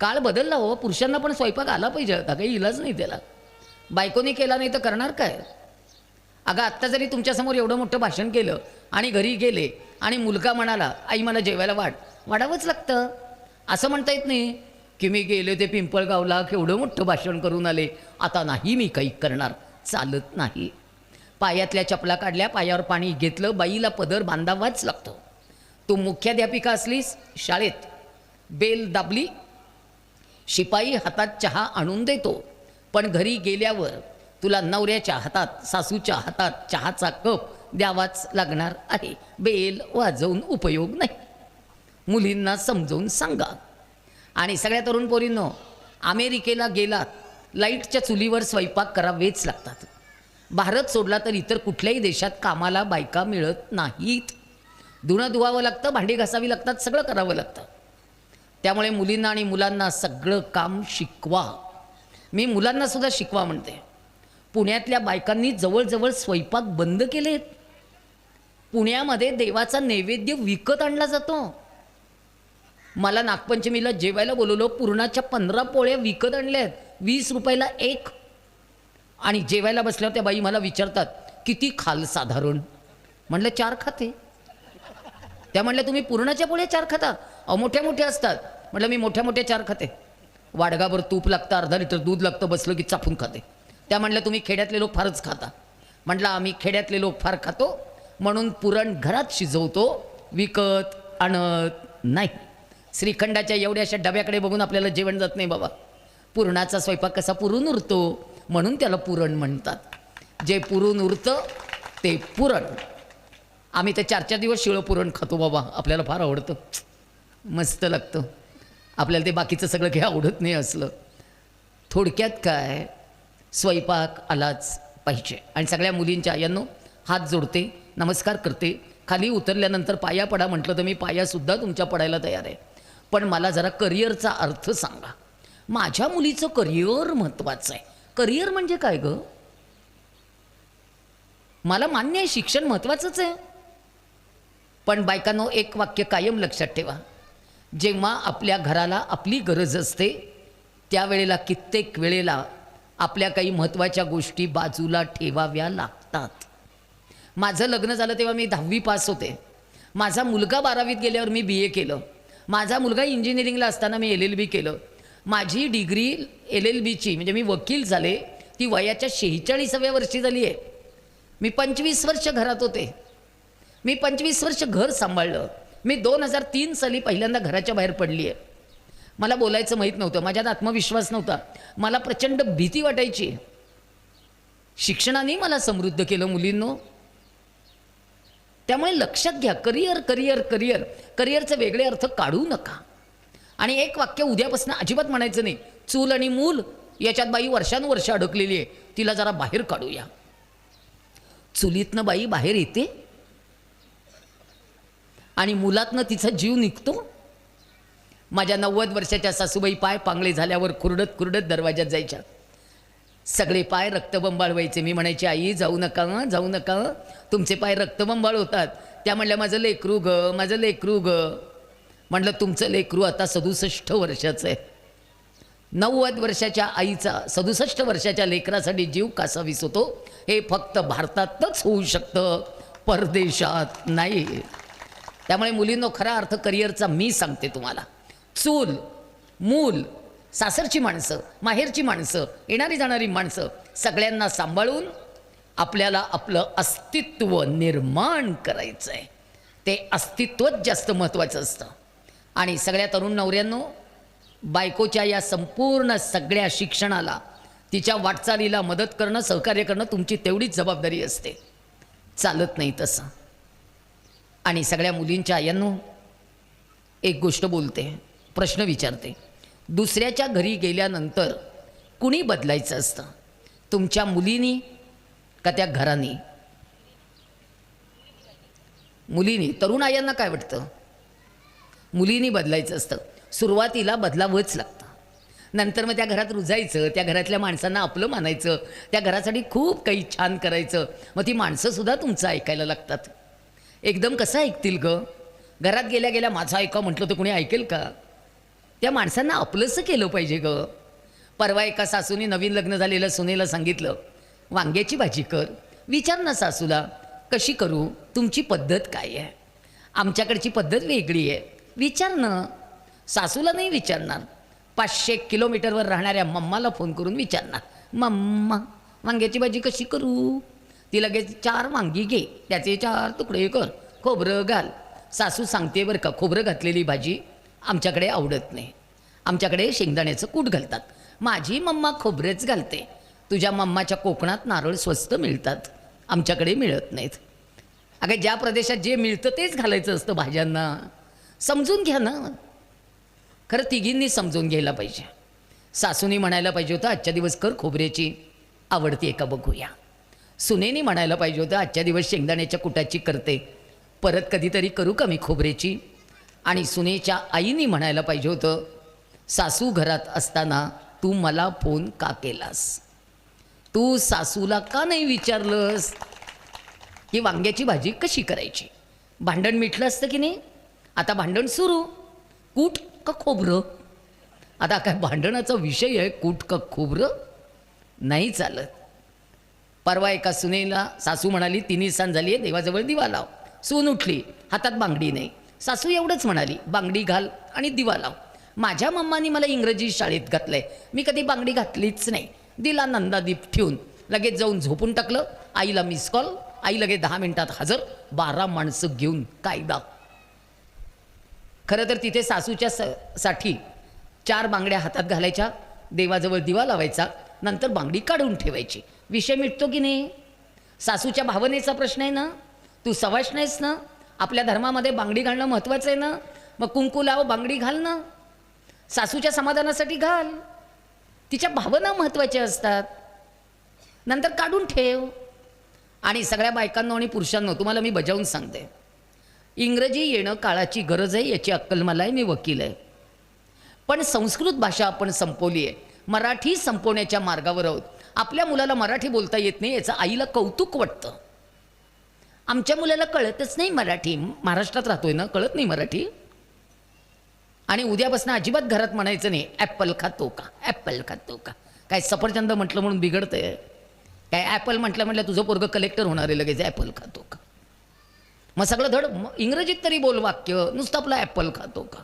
Speaker 1: काळ बदलला हो, पुरुषांना पण स्वयंपाक आला पाहिजे. आता काही इलाज नाही त्याला. बायकोनी केला नाही तर करणार काय. अगं आत्ता जरी तुमच्यासमोर एवढं मोठं भाषण केलं आणि घरी गेले आणि मुलगा म्हणाला आई मला जेवायला वाढावंच लागतं. असं म्हणता येत नाही की मी गेले ते पिंपळगावला केवढं मोठं भाषण करून आले, आता नाही मी काही करणार. चालत नाही. पायातल्या चपला काढल्या, पायावर पाणी घेतलं, बाईला पदर बांधावाच लागतो. तू मुख्याध्यापिका असलीस शाळेत, बेल दाबली, शिपाई हातात चहा आणून देतो, पण घरी गेल्यावर तुला नवऱ्याच्या हातात सासूच्या हातात चहाचा कप द्यावाच लागणार आहे. बेल वाजवून उपयोग नाही. मुलींना समजावून सांगा. आणि सगळ्या तरुण पोरींनो, अमेरिकेला गेलात लाईटच्या चुलीवर स्वयंपाक करावेच लागतात. भारत सोडला तर इतर कुठल्याही देशात कामाला बायका मिळत नाहीत. धुणं धुवावं लागतं, भांडी घासावी लागतात, सगळं करावं लागतं. त्यामुळे मुलींना आणि मुलांना सगळं काम शिकवा. मी मुलांना सुद्धा शिकवा म्हणते. पुण्यातल्या बायकांनी जवळजवळ स्वयंपाक बंद केलेत. पुण्यामध्ये देवाचा नैवेद्य विकत आणला जातो. मला नागपंचमीला जेवायला बोलवलं, पुरणाच्या 15 पोळ्या विकत आणल्यात, 20 रुपयाला एक. आणि जेवायला बसल्यावर त्या बाई मला विचारतात किती खाल साधारण. म्हणलं 4 खाते. त्या म्हणल्या तुम्ही पुरणाच्या पोळ्या 4 खाता? अहो मोठ्या मोठ्या असतात. म्हटलं मी मोठ्या मोठ्या 4 खाते. वाडगाभर तूप लागतं, अर्धा लिटर दूध लागतं, बसलं की चापून खाते. त्या म्हणल्या तुम्ही खेड्यातले लोक फारच खाता. म्हटलं आम्ही खेड्यातले लोक फार खातो म्हणून पुरण घरात शिजवतो, विकत आणत नाही. श्रीखंडाच्या एवढ्याशा डब्याकडे बघून आपल्याला जेवण जात नाही बाबा. पुरणाचा स्वयंपाक कसा पुरून उरतो म्हणून त्याला पुरण म्हणतात. जे पुरून उरतं ते पुरण. आम्ही तर 4-4 दिवस शिळं पुरण खातो बाबा, आपल्याला फार आवडतं, मस्त लागतं. आपल्याला ते बाकीचं सगळं काही आवडत नाही असलं. थोडक्यात काय, स्वयंपाक आलाच पाहिजे. आणि सगळ्या मुलींच्या आयांनो हात जोडते, नमस्कार करते. खाली उतरल्यानंतर पाया पडा म्हटलं तर मी पायासुद्धा तुमच्या पडायला तयार आहे. पण मला जरा करिअरचा अर्थ सांगा. माझ्या मुलीचं करिअर महत्त्वाचं आहे. करिअर म्हणजे काय गं? मला मान्य आहे शिक्षण महत्त्वाचंच आहे, पण बायकांनो एक वाक्य कायम लक्षात ठेवा. जेव्हा आपल्या घराला आपली गरज असते त्यावेळेला कित्येक वेळेला आपल्या काही महत्त्वाच्या गोष्टी बाजूला ठेवाव्या लागतात. माझं लग्न झालं तेव्हा मी 10वी पास होते. माझा मुलगा 12वीत गेल्यावर मी BA केलं. माझा मुलगा इंजिनिअरिंगला असताना मी LLB केलं. माझी डिग्री LLBची म्हणजे मी वकील झाले ती वयाच्या 46व्या वर्षी झाली आहे. मी 25 वर्ष घरात होते. मी 25 वर्ष घर सांभाळलं. मी 2003 साली पहिल्यांदा घराच्या बाहेर पडली आहे. मला बोलायचं माहीत नव्हतं, माझ्यात आत्मविश्वास नव्हता, मला प्रचंड भीती वाटायची. शिक्षणाने मला समृद्ध केलं मुलींनो. त्यामुळे लक्षात घ्या, करिअर करिअर करिअर करिअरचे वेगळे अर्थ काढू नका. आणि एक वाक्य उद्यापासून अजिबात म्हणायचं नाही, चूल आणि मूल याच्यात बाई वर्षानुवर्ष अडकलेली आहे, तिला जरा बाहेर काढूया. चुलीतनं बाई बाहेर येते आणि मुलातनं तिचा जीव निघतो. माझ्या 90 वर्षाच्या सासूबाई पाय पांगळे झाल्यावर खुरडत खुरडत दरवाजात जायच्या. सगळे पाय रक्तबंबाळ व्हायचे. मी म्हणायचे आई जाऊ नका जाऊ नका, तुमचे पाय रक्तबंबाळ होतात. त्या म्हणल्या माझं लेकरू ग, माझं लेकरू ग. म्हटलं तुमचं लेकरू आता 67 वर्षाचं आहे. 90 वर्षाच्या आईचा 67 वर्षाच्या लेकरासाठी जीव कासावीस होतो. हे फक्त भारतातच होऊ शकतं, परदेशात नाही. त्यामुळे मुलींनो खरा अर्थ करिअरचा मी सांगते तुम्हाला. चूल मूल, सासरची माणसं, माहेरची माणसं, येणारी जाणारी माणसं सगळ्यांना सांभाळून आपल्याला आपलं अस्तित्व निर्माण करायचं आहे. ते अस्तित्वच जास्त महत्त्वाचं असतं. आणि सगळ्या तरुण नवऱ्यांनो, बायकोच्या या संपूर्ण सगळ्या शिक्षणाला, तिच्या वाटचालीला मदत करणं, सहकार्य करणं तुमची तेवढीच जबाबदारी असते. चालत नाही तसं. आणि सगळ्या मुलींच्या आयांनो, एक गोष्ट बोलते, प्रश्न विचारते. दुसऱ्याच्या घरी गेल्यानंतर कुणी बदलायचं असतं, तुमच्या मुलीनी का त्या घरानी? मुलीनी. तरुण आयांना काय वाटतं? मुलीनी बदलायचं असतं. सुरुवातीला बदलावंच लागतं, नंतर मग त्या घरात रुजायचं, त्या घरातल्या माणसांना आपलं मानायचं, त्या घरासाठी खूप काही छान करायचं. मग ती माणसंसुद्धा तुमचं ऐकायला लागतात. एकदम कसं ऐकतील ग? घरात गेल्या गेल्या माझं ऐका म्हटलं तर कोणी ऐकेल का? त्या माणसांना आपलंसं केलं पाहिजे ग. परवा एका सासूने नवीन लग्न झालेलं सुनेला सांगितलं, वांग्याची भाजी कर. विचार ना सासूला, कशी करू, तुमची पद्धत काय आहे? आमच्याकडची पद्धत वेगळी आहे. विचार ना. सासूला नाही विचारणार, 500 किलोमीटरवर राहणाऱ्या मम्माला फोन करून विचारणार, मम्मा वांग्याची भाजी कशी करू? ती लगेच 4 वांगी घे, त्याचे 4 तुकडे कर, खोबरं घाल. सासू सांगते बरं का, खोबरं घातलेली भाजी आमच्याकडे आवडत नाही, आमच्याकडे शेंगदाण्याचं कूट घालतात. माझी मम्मा खोबरेच घालते. तुझ्या मम्माच्या कोकणात नारळ स्वस्त मिळतात, आमच्याकडे मिळत नाहीत. अगं ज्या प्रदेशात जे मिळतं तेच घालायचं असतं भाज्यांना. समजून घ्या ना. खरं तिघींनी समजून घ्यायला पाहिजे. सासूनी म्हणायला पाहिजे होतं आजच्या दिवस कर खोबऱ्याची, आवडते का बघूया. सुनेनी म्हणायला पाहिजे होतं आजच्या दिवस शेंगदाण्याच्या कुटाची करते, परत कधीतरी करू का मी खोबऱ्याची. आणि सुनेच्या आईनी म्हणायला पाहिजे होतं, सासू घरात असताना तू मला फोन का केलास? तू सासूला का नाही विचारलंस की वांग्याची भाजी कशी करायची? भांडण मिटलं असतं की नाही? आता भांडण सुरू, कूट का खोबरं? आता काय भांडणाचा विषय आहे, कूट का खोबरं? नाही चालत. परवा एका सुनेला सासू म्हणाली, 3 सांज झाली आहे, देवाजवळ दिवा लाव. सून उठली, हातात बांगडी नाही. सासू एवढंच म्हणाली, बांगडी घाल आणि दिवा लाव. माझ्या मम्मानी मला इंग्रजी शाळेत घातलंय, मी कधी बांगडी घातलीच नाही. दिला नंदादीप ठेवून लगेच जाऊन झोपून टाकलं. आईला मिस कॉल, आई लगेच 10 मिनिटात हजर, 12 माणसं घेऊन कायदा. खरं तर तिथे सासूच्या साठी 4 बांगड्या हातात घालायच्या, देवाजवळ दिवा लावायचा, नंतर बांगडी काढून ठेवायची. विषय मिटतो की नाही? सासूच्या भावनेचा प्रश्न आहे ना. तू सवाश नाहीस ना. आपल्या धर्मामध्ये बांगडी घालणं महत्त्वाचं आहे ना. मग कुंकू लाव, बांगडी घाल ना. सासूच्या समाधानासाठी घाल. तिच्या भावना महत्त्वाच्या असतात. नंतर काढून ठेव. आणि सगळ्या बायकांनो आणि पुरुषांनो तुम्हाला मी बजावून सांगते, इंग्रजी येणं काळाची गरज आहे, याची अक्कल मला आहे, मी वकील आहे. पण संस्कृत भाषा आपण संपवली आहे, मराठी संपवण्याच्या मार्गावर आहोत. आपल्या मुलाला मराठी बोलता येत नाही याचं आईला कौतुक वाटतं. आमच्या मुलाला कळतच नाही मराठी, महाराष्ट्रात राहतोय ना, कळत नाही मराठी. आणि उद्यापासून अजिबात घरात म्हणायचं नाही ॲपल खातो का, ॲपल खातो का. काय सफरचंद म्हटलं म्हणून बिघडतंय काय? ॲपल म्हटलं तुझं पोरगं कलेक्टर होणार आहे लगेच, ॲपल खातो का. मग सगळं धड इंग्रजीत तरी बोल वाक्य, नुसतं आपला ॲपल खातो का.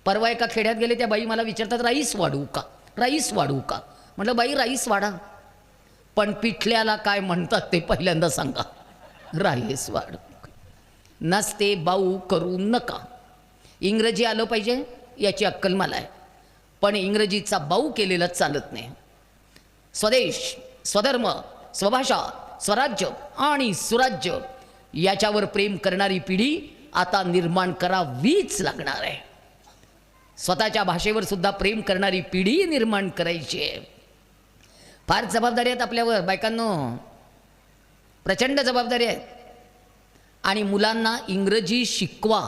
Speaker 1: परवा एका खेड्यात गेले, त्या बाई मला विचारतात राईस वाढू का, राईस वाढू का. म्हटलं बाई राईस वाढा, पण पिठल्याला काय म्हणतात ते पहिल्यांदा सांगा. राईस वाढू नसते बाऊ करू नका. इंग्रजी आलं पाहिजे याची अक्कल मला आहे, पण इंग्रजीचा बाऊ केलेला चालत नाही. स्वदेश, स्वधर्म, स्वभाषा, स्वराज्य आणि सुराज्य याच्यावर प्रेम करणारी पिढी आता निर्माण करावीच लागणार आहे. स्वतःच्या भाषेवर सुद्धा प्रेम करणारी पिढी निर्माण करायची आहे. फार जबाबदारी आहेत आपल्यावर बायकांनो, प्रचंड जबाबदारी आहेत. आणि मुलांना इंग्रजी शिकवा,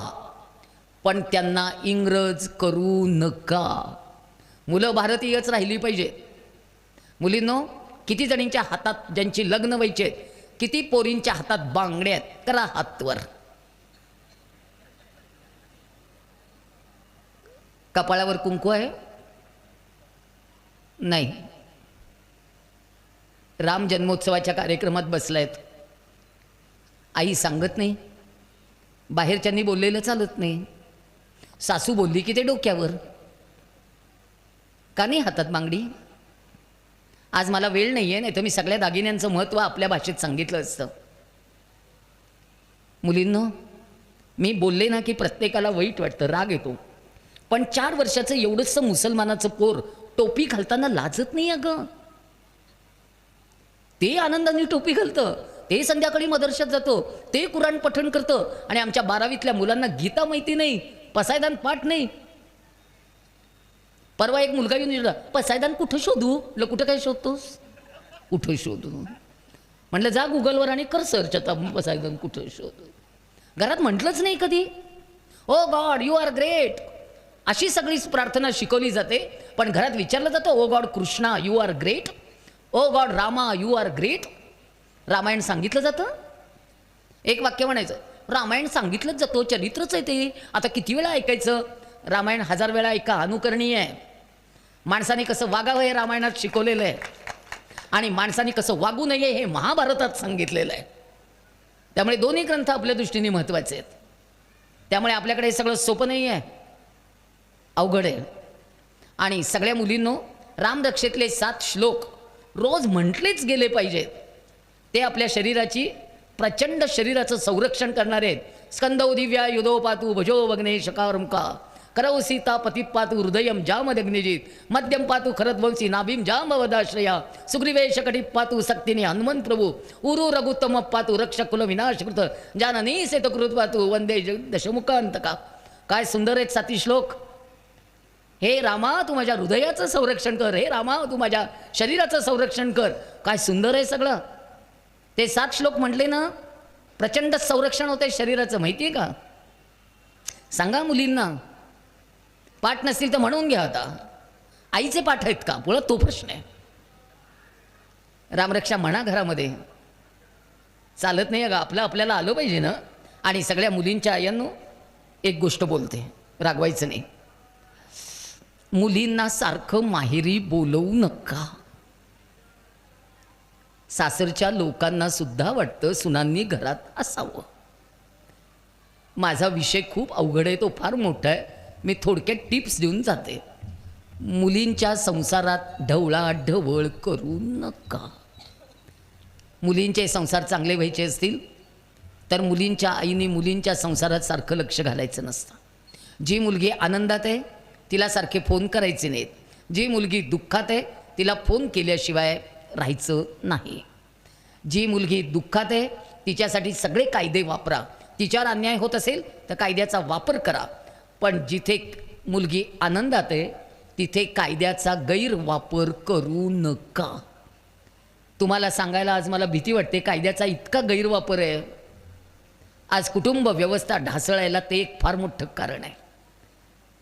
Speaker 1: पण त्यांना इंग्रज करू नका. मुलं भारतीयच राहिली पाहिजेत. मुलींनो, किती जणींच्या हातात ज्यांची लग्न व्हायची आहेत, किती पोरींच्या हातात बांगड्या आहेत, करा हातवर. कपाळावर कुंकू आहे? नाही. राम जन्मोत्सवाच्या कार्यक्रमात बसलायत, आई सांगत नाही, बाहेरच्यांनी बोललेलं चालत नाही. सासू बोलली की ते डोक्यावर. का नाही हातात बांगडी? आज मला वेळ नाही आहे, नाही तर मी सगळ्या दागिन्यांचं महत्त्व आपल्या भाषेत सांगितलं असतं. मुलींनो, मी बोलले ना की प्रत्येकाला वाईट वाटतं, राग येतो, पण 4 वर्षाचं एवढंसं मुसलमानाचं पोर टोपी घालताना लाजत नाही अगं. ते आनंदाने टोपी घालतं, ते संध्याकाळी मदरशात जातो, ते कुराण पठण करतं. आणि आमच्या 12वीतल्या मुलांना गीता माहिती नाही, पसायदान पाठ नाही. परवा एक मुलगा येऊन विचारला, पसायदान कुठं शोधू? कुठं काय शोधतोस? कुठं शोधू? म्हटलं जा गुगलवर आणि कर सर्च, आता पसायदान कुठं शोधू. घरात म्हटलंच नाही कधी. Oh God you are great अशी सगळीच प्रार्थना शिकवली जाते, पण घरात विचारलं जातं oh God Krishna you are great, oh God Rama you are great. Ramayana सांगितलं जातं. एक वाक्य म्हणायचं, रामायण सांगितलंच जातो, चरित्रच आहे ते, आता किती वेळा ऐकायचं? रामायण 1000 वेळा ऐका, अनुकरणीय आहे. माणसाने कसं वागावं हे रामायणात शिकवलेलं आहे, आणि माणसाने कसं वागू नये हे महाभारतात सांगितलेलं आहे. त्यामुळे दोन्ही ग्रंथ आपल्या दृष्टीने महत्त्वाचे आहेत. त्यामुळे आपल्याकडे हे सगळं सोपं नाही आहे, अवघड आहे. आणि सगळ्या मुलींनो, रामरक्षेतले 7 श्लोक रोज म्हटलेच गेले पाहिजेत. ते आपल्या शरीराची प्रचंड शरीराचं संरक्षण करणारे आहेत. स्कंदौ दिव्या युधो पातू भजो वग्ने शकारमुका करौ सीता पती पातू हृदयम जामदग्निजित मध्यम पातू खरद्वंशी नाभीम जामवदाश्रया सुग्रीवेश कटी पातू सक्तीने हनुमंत प्रभू उरु रघुत्तम पातू रक्षकुल विनाशकृत जाननी सेतकृत पातू वंदे दशमुखांतका. काय सुंदर आहेत 7 श्लोक. हे रामा तू माझ्या हृदयाचं संरक्षण कर, हे रामा तू माझ्या शरीराचं संरक्षण कर. काय सुंदर आहे सगळं. ते 7 श्लोक म्हटले ना, प्रचंड संरक्षण होते शरीराचं, माहिती आहे का? सांगा मुलींना. पाठ नसतील तर म्हणून घ्या. आता आईचे पाठ आहेत का? पुढं तो प्रश्न आहे. रामरक्षा म्हणा घरामध्ये, चालत नाही का? आपल्याला आलं पाहिजे ना. आणि सगळ्या मुलींच्या आयांनो एक गोष्ट बोलते, रागवायचं नाही. मुलींना सारखं माहेरी बोलवू नका. सासरच्या लोकांना सुद्धा वाटतं सुनांनी घरात असावं. माझा विषय खूप अवघड आहे, तो फार मोठा आहे. मी थोडक्यात टिप्स देऊन जाते. मुलींच्या संसारात ढवळाढवळ करू नका. मुलींचे संसार चांगले व्हायचे असतील तर मुलींच्या आईने मुलींच्या संसारात सारखं लक्ष घालायचं नसतं. जी मुलगी आनंदात आहे तिला सारखे फोन करायचे नाहीत. जी मुलगी दुःखात आहे तिला फोन केल्याशिवाय राहायचं नाही. जी मुलगी दुःखात आहे तिच्यासाठी सगळे कायदे वापरा. तिच्यावर अन्याय होत असेल तर कायद्याचा वापर करा. पण जिथे मुलगी आनंदात आहे तिथे कायद्याचा गैरवापर करू नका. तुम्हाला सांगायला आज मला भीती वाटते, कायद्याचा इतका गैरवापर आहे. आज कुटुंब व्यवस्था ढासळायला ते एक फार मोठं कारण आहे.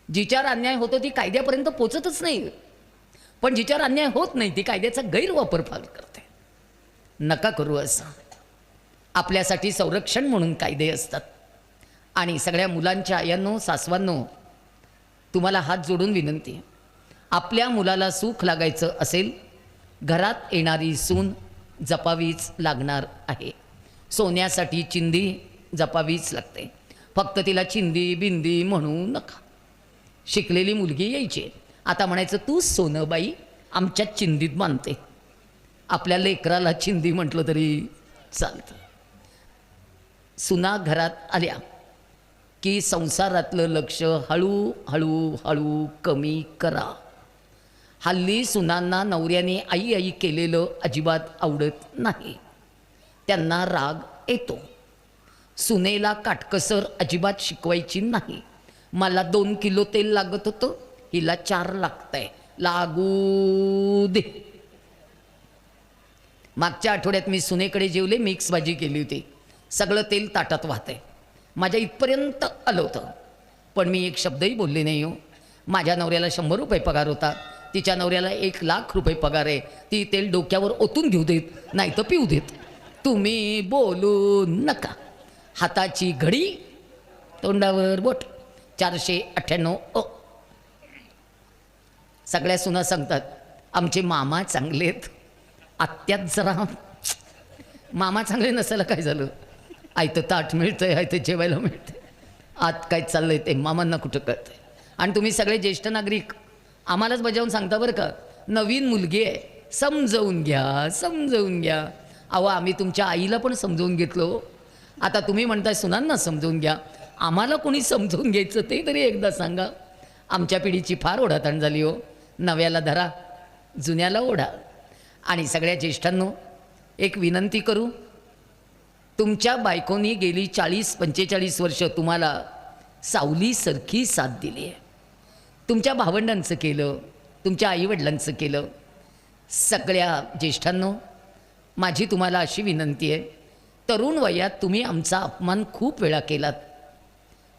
Speaker 1: जिच्यावर अन्याय होतो ती कायद्यापर्यंत पोचतच नाही, पण जिच्यावर अन्याय होत नाही ती कायद्याचा गैरवापर फार करते. नका करू असं. आपल्यासाठी संरक्षण म्हणून कायदे असतात. आणि सगळ्या मुलांच्या आयांनो, सासवांनो, तुम्हाला हात जोडून विनंती आहे, आपल्या मुलाला सुख लागायचं असेल घरात येणारी सून जपावीच लागणार आहे. सोन्यासाठी चिंधी जपावीच लागते. फक्त तिला चिंदी बिंदी म्हणू नका. शिकलेली मुलगी यायची, आता म्हणायचं तू सोनबाई आमच्या चिंदीत बांधते. आपल्या लेकराला चिंदी म्हटलं तरी चालतं. सुना घरात आल्या की संसारातलं लक्ष हळूहळू हळू कमी करा. हल्ली सुनांना नवऱ्याने आई आई केलेलं अजिबात आवडत नाही. त्यांना राग येतो. सुनेला काटकसर अजिबात शिकवायची नाही. मला 2 किलो तेल लागत होतं, हिला 4 लागतंय, लागू दे. मागच्या आठवड्यात मी सुनेकडे जेवले, मिक्स भाजी केली होती, सगळं तेल ताटात वाहतंय. माझ्या इथपर्यंत आलं होतं, पण मी एक शब्दही बोलले नाही हो. माझ्या नवऱ्याला 100 रुपये पगार होता, तिच्या नवऱ्याला 1,00,000 रुपये पगार आहे. ती तेल डोक्यावर ओतून घेऊ देत, नाही तर पिऊ देत. तुम्ही बोलू नका. हाताची घडी, तोंडावर बोट. 498 सगळ्या सुना सांगतात आमचे मामा चांगलेत, आत्यात जरा मामा चांगले नसायला काय झालं. आयतं ताट मिळतंय, आयतं जेवायला मिळतंय, आत काय चाललंय ते मामांना कुठं कळतंय. आणि तुम्ही सगळे ज्येष्ठ नागरिक आम्हालाच बजावून सांगता बरं का, नवीन मुलगी आहे, समजवून घ्या, समजवून घ्या. अहो आम्ही तुमच्या आईला पण समजवून घेतलो, आता तुम्ही म्हणताय सुनांना समजवून घ्या. आम्हाला कोणी समजवून घ्यायचं ते तरी एकदा सांगा. आमच्या पिढीची फार ओढाताण झाली हो. नव्याला धरा, जुन्याला ओढा. आणि सगळ्या ज्येष्ठांनो एक विनंती करू, तुमच्या बायकोनी गेली 40-45 वर्ष तुम्हाला सावलीसारखी साथ दिली आहे. तुमच्या भावंडांचं केलं, तुमच्या आईवडिलांचं केलं. सगळ्या ज्येष्ठांनो, माझी तुम्हाला अशी विनंती आहे, तरुण वयात तुम्ही आमचा अपमान खूप वेळा केलात,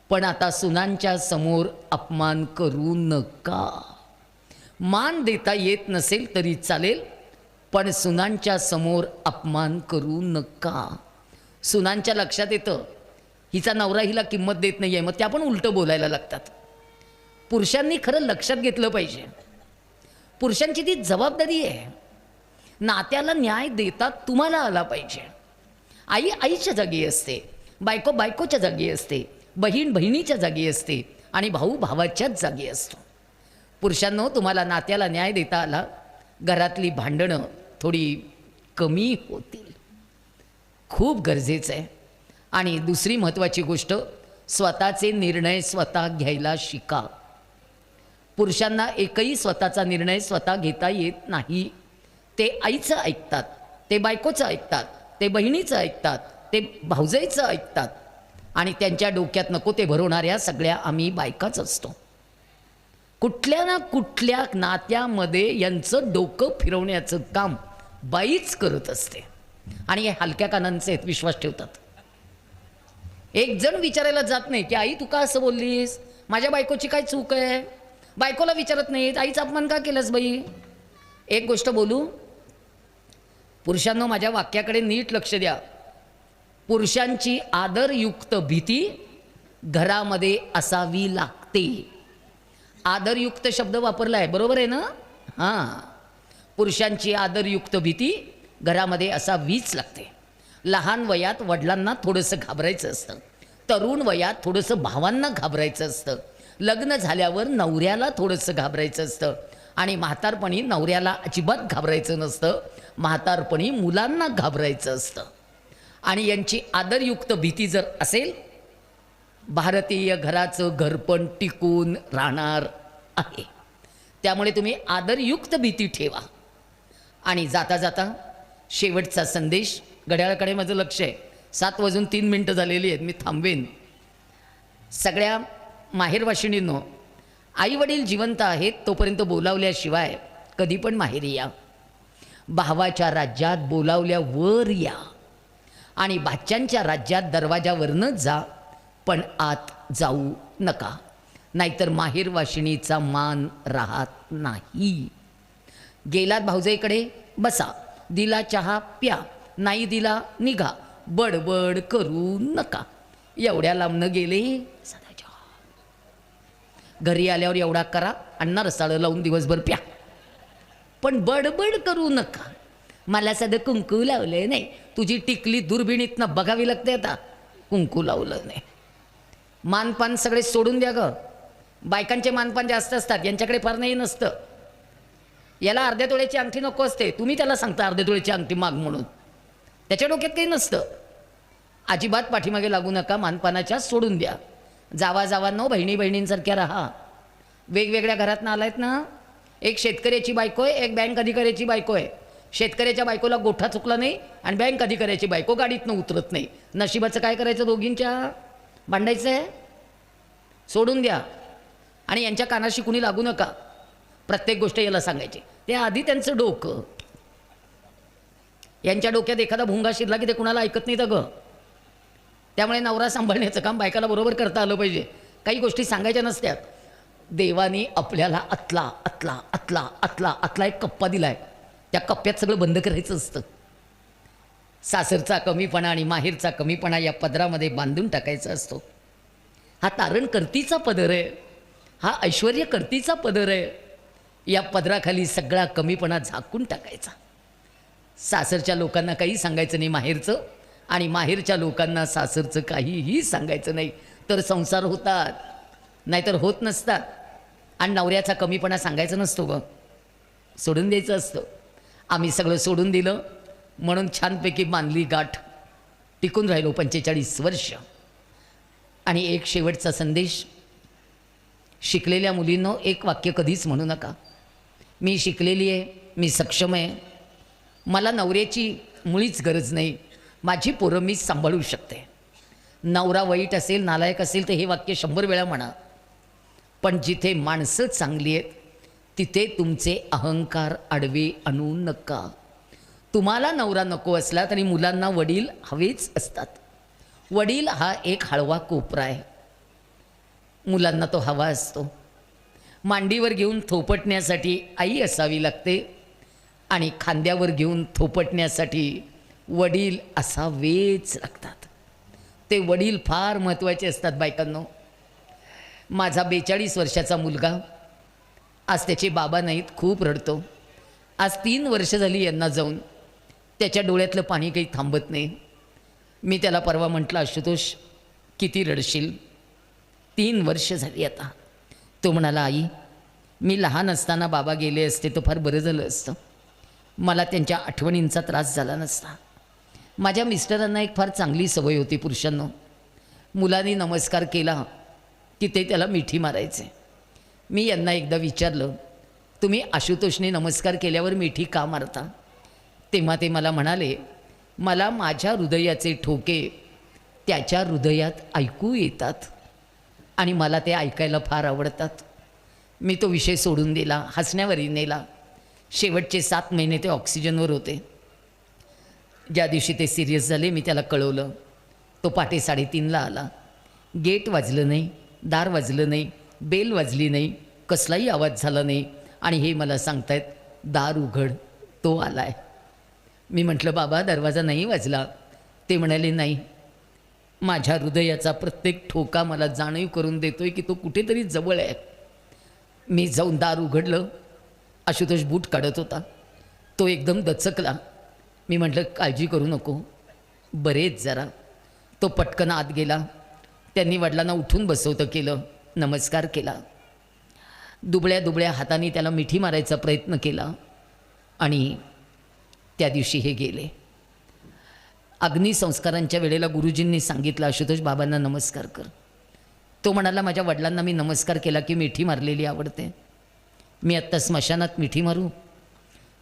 Speaker 1: पण आता सुनांच्या समोर अपमान करू नका. मान देता येत नसेल तरी चालेल, पण सुनांच्या समोर अपमान करू नका. सुनांच्या लक्षात येतं हिचा नवरा हिला किंमत देत नाही आहे, मग त्या पण उलटं बोलायला लागतात. पुरुषांनी खरं लक्षात घेतलं पाहिजे, पुरुषांची ती जबाबदारी आहे. नात्याला न्याय देता तुम्हाला आला पाहिजे. आई आईच्या जागी असते, बायको बायकोच्या जागी असते, बहीण बहिणीच्या जागी असते आणि भाऊ भावाच्याच जागी असतो. पुरुषांनो, तुम्हाला नात्याला न्याय देता आला, घरातली भांडणं थोडी कमी होतील, खूप गरजेचं आहे. आणि दुसरी महत्त्वाची गोष्ट, स्वतःचे निर्णय स्वतः घ्यायला शिका. पुरुषांना एकही स्वतःचा निर्णय स्वतः घेता येत नाही. ते आईचं ऐकतात, ते बायकोचं ऐकतात, ते बहिणीचं ऐकतात, ते भाऊजाईचं ऐकतात आणि त्यांच्या डोक्यात नको ते भरवणाऱ्या सगळ्या आम्ही बायकाच असतो. कुठल्या ना कुठल्या नात्यामध्ये यांचं डोकं फिरवण्याचं काम बाईच करत असते आणि हे हलक्या कानांचे आहेत, विश्वास ठेवतात. एक जण विचारायला जात नाही की आई तू का असं बोललीस, माझ्या बायकोची काय चूक आहे. बायकोला विचारत नाहीत आईचा अपमान का केलंस बाई. एक गोष्ट बोलू पुरुषांनो, माझ्या वाक्याकडे नीट लक्ष द्या. पुरुषांची आदरयुक्त भीती घरामध्ये असावी लागते. आदरयुक्त शब्द वापरला आहे, बरोबर आहे ना. हां, पुरुषांची आदरयुक्त भीती घरामध्ये असावीच लागते. लहान वयात वडिलांना थोडंसं घाबरायचं असतं, तरुण वयात थोडंसं भावांना घाबरायचं असतं, लग्न झाल्यावर नवऱ्याला थोडंसं घाबरायचं असतं आणि म्हातारपणी नवऱ्याला अजिबात घाबरायचं नसतं, म्हातारपणी मुलांना घाबरायचं असतं. आणि यांची आदरयुक्त भीती जर असेल, भारतीय घराचं घरपण टिकून राहणार आहे. त्यामुळे तुम्ही आदरयुक्त भीती ठेवा. आणि जाता जाता शेवटचा संदेश, घड्याळाकडे माझं लक्ष आहे, 7:03 झालेली आहेत, मी थांबवेन. सगळ्या माहेरवाशिणींनो, आई वडील जिवंत आहेत तोपर्यंत बोलावल्याशिवाय कधी पण माहेरी या. भावाच्या राज्यात बोलावल्यावर या आणि भाच्यांच्या राज्यात दरवाजावरनं जा, पण आत जाऊ नका, नाहीतर माहेरवाशिणीचा मान राहत नाही. गेलात भाऊजाईकडे बसा, दिला चहा प्या, नाही दिला निघा, बडबड करू नका. एवढ्या लांबनं गेले साधा चहा, घरी आल्यावर एवढा करा, अण्णा रसाळं लावून दिवसभर प्या, पण बडबड करू नका. मला साधं कुंकू लावलं नाही, तुझी टिकली दुर्बिणीतनं बघावी लागते, आता कुंकू लावलं नाही. मानपान सगळे सोडून द्या ग. बायकांचे मानपान जास्त असतात, यांच्याकडे फार नाही नसतं. याला अर्ध्या तोळ्याची अंगठी नको असते, तुम्ही त्याला सांगता अर्ध्या तोळ्याची अंगठी माग म्हणून, त्याच्या डोक्यात काही नसतं. अजिबात पाठीमागे लागू नका, मानपानाच्या सोडून द्या. जावा जावांनो, बहिणी बहिणींसारख्या राहा. वेगवेगळ्या घरातनं आलायत ना, एक शेतकऱ्याची बायको आहे, एक बँक अधिकाऱ्याची बायको आहे. शेतकऱ्याच्या बायकोला गोठा चुकला नाही आणि बँक अधिकाऱ्याची बायको गाडीतनं उतरत नाही. नशिबाचं काय करायचं, दोघींच्या भांडायचं आहे, सोडून द्या. आणि यांच्या कानाशी कुणी लागू नका, प्रत्येक गोष्ट याला सांगायची. ते आधी त्यांचं डोकं, यांच्या डोक्यात एखादा भुंगा शिरला की ते कुणाला ऐकत नाही तर ग. त्यामुळे नवरा सांभाळण्याचं काम बायकाला बरोबर करता आलं पाहिजे. काही गोष्टी सांगायच्या नसत्यात. देवानी आपल्याला अतला अतला अतला अतला अतला एक कप्पा दिलाय, त्या कप्प्यात सगळं बंद करायचं असतं. सासरचा कमीपणा आणि माहेरचा कमीपणा या पदरामध्ये बांधून टाकायचा असतो. हा तारण करतीचा पदर आहे, हा ऐश्वर्य करतीचा पदर आहे. या पदराखाली सगळा कमीपणा झाकून टाकायचा. सासरच्या लोकांना काही सांगायचं नाही माहेरचं, आणि माहेरच्या लोकांना सासरचं काहीही सांगायचं नाही, तर संसार होतात, नाहीतर होत नसतात. आणि नवऱ्याचा कमीपणा सांगायचा नसतो ग, सोडून द्यायचं असतं. आम्ही सगळं सोडून दिलं म्हणून छानपैकी बांधली गाठ, टिकून राहिलो 45 वर्ष. आणि एक शेवटचा संदेश, शिकलेल्या मुलींनो, एक वाक्य कधीच म्हणू नका, मी शिकलेली आहे, मी सक्षम आहे, मला नवऱ्याची मुळीच गरज नाही, माझी पोरं मी सांभाळू शकते. नवरा वाईट असेल, नालायक असेल तर हे वाक्य 100 वेळा म्हणा, पण जिथे माणसं चांगली आहेत तिथे तुमचे अहंकार आडवे आणू नका. तुम्हाला नवरा नको असला तरी मुलांना वडील हवेच असतात. वडील हा एक हळवा कोपरा आहे, मुलांना तो हवा असतो. मांडीवर घेऊन थोपटण्यासाठी आई असावी लागते आणि खांद्यावर घेऊन थोपटण्यासाठी वडील असावेच लागतात. ते वडील फार महत्त्वाचे असतात बायकांनो. माझा 42 वर्षाचा मुलगा आज त्याचे बाबा नाहीत, खूप रडतो. आज 3 वर्ष झाली यांना जाऊन, त्याच्या डोळ्यातलं पाणी काही थांबत नाही. मी त्याला परवा म्हटलं, आशुतोष किती रडशील, 3 वर्ष झाली आता. तो म्हणाला, आई मी लहान असताना बाबा गेले असते तर फार बरं झालं असतं, मला त्यांच्या आठवणींचा त्रास झाला नसता. माझ्या मिस्टरांना एक फार चांगली सवय होती पुरुषांनो, मुलांनी नमस्कार केला की ते त्याला मिठी मारायचे. मी यांना एकदा विचारलं, तुम्ही आशुतोषने नमस्कार केल्यावर मिठी का मारता? तेव्हा ते मला म्हणाले, मला माझ्या हृदयाचे ठोके त्याच्या हृदयात ऐकू येतात आणि मला ते ऐकायला फार आवडतात. मी तो विषय सोडून दिला, हसण्यावरही नेला. शेवटचे 7 महिने ते ऑक्सिजनवर होते. ज्या दिवशी ते सिरियस झाले मी त्याला कळवलं. तो पहाटे 3:30ला आला. गेट वाजलं नाही, दार वाजलं नाही, बेल वाजली नाही, कसलाही आवाज झाला नाही आणि हे मला सांगतायत दार उघड, तो आलाय. मी म्हटलं, बाबा दरवाजा नाही वाजला? ते म्हणाले, नाही, माझ्या हृदयाचा प्रत्येक ठोका मला जाणीव करून देतोय की तो कुठेतरी जवळ आहे. मी जाऊन दार उघडलं. आशुतोष बूट काढत होता. तो एकदम दचकला. मी म्हटलं, काळजी करू नको, बरेच जरा. तो पटकन आत गेला. त्यांनी वडिलांना उठून बसवतं केलं, नमस्कार केला. दुबळ्या दुबळ्या हाताने त्याला मिठी मारायचा प्रयत्न केला आणि त्या दिवशी हे गेले. अग्निसंस्कारांच्या वेळेला गुरुजींनी सांगितलं, आशुतोष बाबांना नमस्कार कर. तो म्हणाला, माझ्या वडिलांना मी नमस्कार केला की मिठी मारलेली आवडते, मी आत्ता स्मशानात मिठी मारू?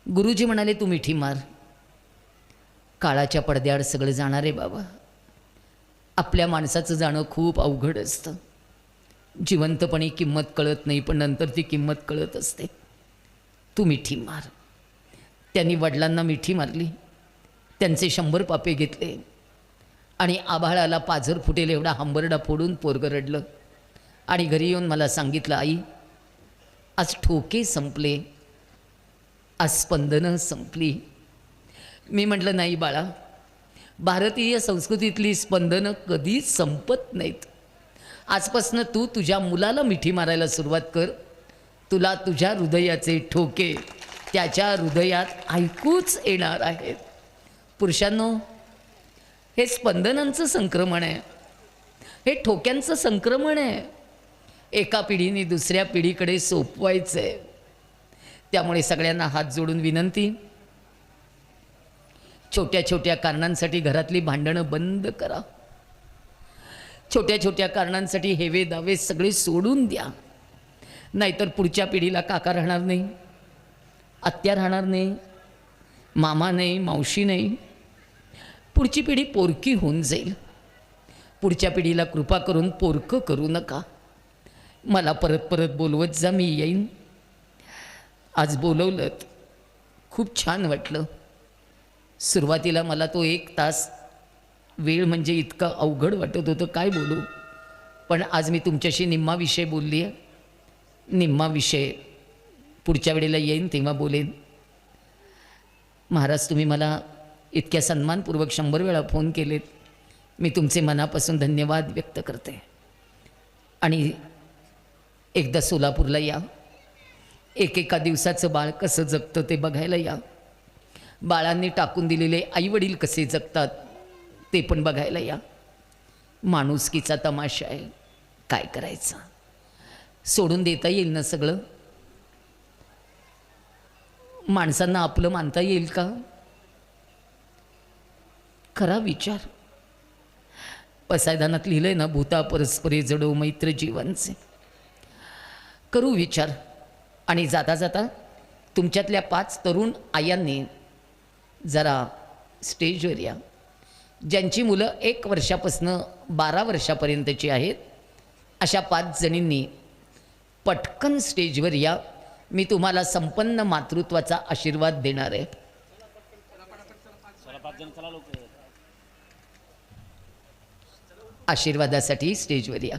Speaker 1: गुरुजी म्हणाले, तू मिठी मार. काळाच्या पडद्याआड सगळं जाणार आहे बाबा. आपल्या माणसाचं जाणं खूप अवघड असतं. जिवंतपणी किंमत कळत नाही, पण नंतर ती किंमत कळत असते. तू मिठी मार. त्यांनी वडिलांना मिठी मारली. त्यांचे 100 पापे घेतले आणि आभाळाला पाझर फुटेल एवढा हंबरडा फोडून पोरगं रडलं आणि घरी येऊन मला सांगितलं, आई आज ठोके संपले, आज स्पंदनं संपली. मी म्हटलं, नाही बाळा, भारतीय संस्कृतीतली स्पंदनं कधीच संपत नाहीत. आजपासनं तू तुझ्या मुलाला मिठी मारायला सुरुवात कर. तुला तुझ्या हृदयाचे ठोके त्याच्या हृदयात ऐकूच येणार आहेत. पुरुषांनो, हे स्पंदनांचं संक्रमण आहे, हे ठोक्यांचं संक्रमण आहे. एका पिढीने दुसऱ्या पिढीकडे सोपवायचं आहे. त्यामुळे सगळ्यांना हात जोडून विनंती, छोट्या छोट्या कारणांसाठी घरातली भांडणं बंद करा. छोट्या छोट्या कारणांसाठी हेवे दावे सगळे सोडून द्या. नाहीतर पुढच्या पिढीला काका राहणार नाही, आत्या राहणार नाही, मामा नाही, मावशी नाही. पुढची पिढी पोरकी होऊन जाईल. पुढच्या पिढीला कृपा करून पोरकं करू नका. मला परत परत बोलवत जा, मी येईन. आज बोलवलं, खूप छान वाटलं. सुरुवातीला मला तो 1 तास वेळ म्हणजे इतकं अवघड वाटत होतं, काय बोलू. पण आज मी तुमच्याशी निम्मा विषय बोलली आहे. निम्मा विषय पुढच्या वेळेला येईन तेव्हा बोलेन. महाराज, तुम्ही मला इतक्या सन्मानपूर्वक 100 वेळा फोन केलेत. मी तुमचे मनापासून धन्यवाद व्यक्त करते. आणि एकदा सोलापूरला या. एकेका दिवसाचं बाळ कसं जगतं ते बघायला या. बाळांनी टाकून दिलेले आईवडील कसे जगतात ते पण बघायला या. माणुसकीचा तमाशा आहे, काय करायचं. सोडून देता येईल ना सगळं? माणसांना आपलं मानता येईल का? खरा विचार. पसायदानात लिहिलंय ना, भूता परस्परे जडो मैत्र जीवांचे. करू विचार. आणि जाता जाता तुमच्यातल्या 5 तरुण आयांनी जरा स्टेजवर या. ज्यांची मुलं 1 वर्षापासनं 12 वर्षापर्यंतची आहेत, अशा 5 जणींनी पटकन स्टेजवर या. मी तुम्हाला संपन्न मातृत्वाचा आशीर्वाद देणार आहे. आशीर्वादासाठी स्टेजवर या.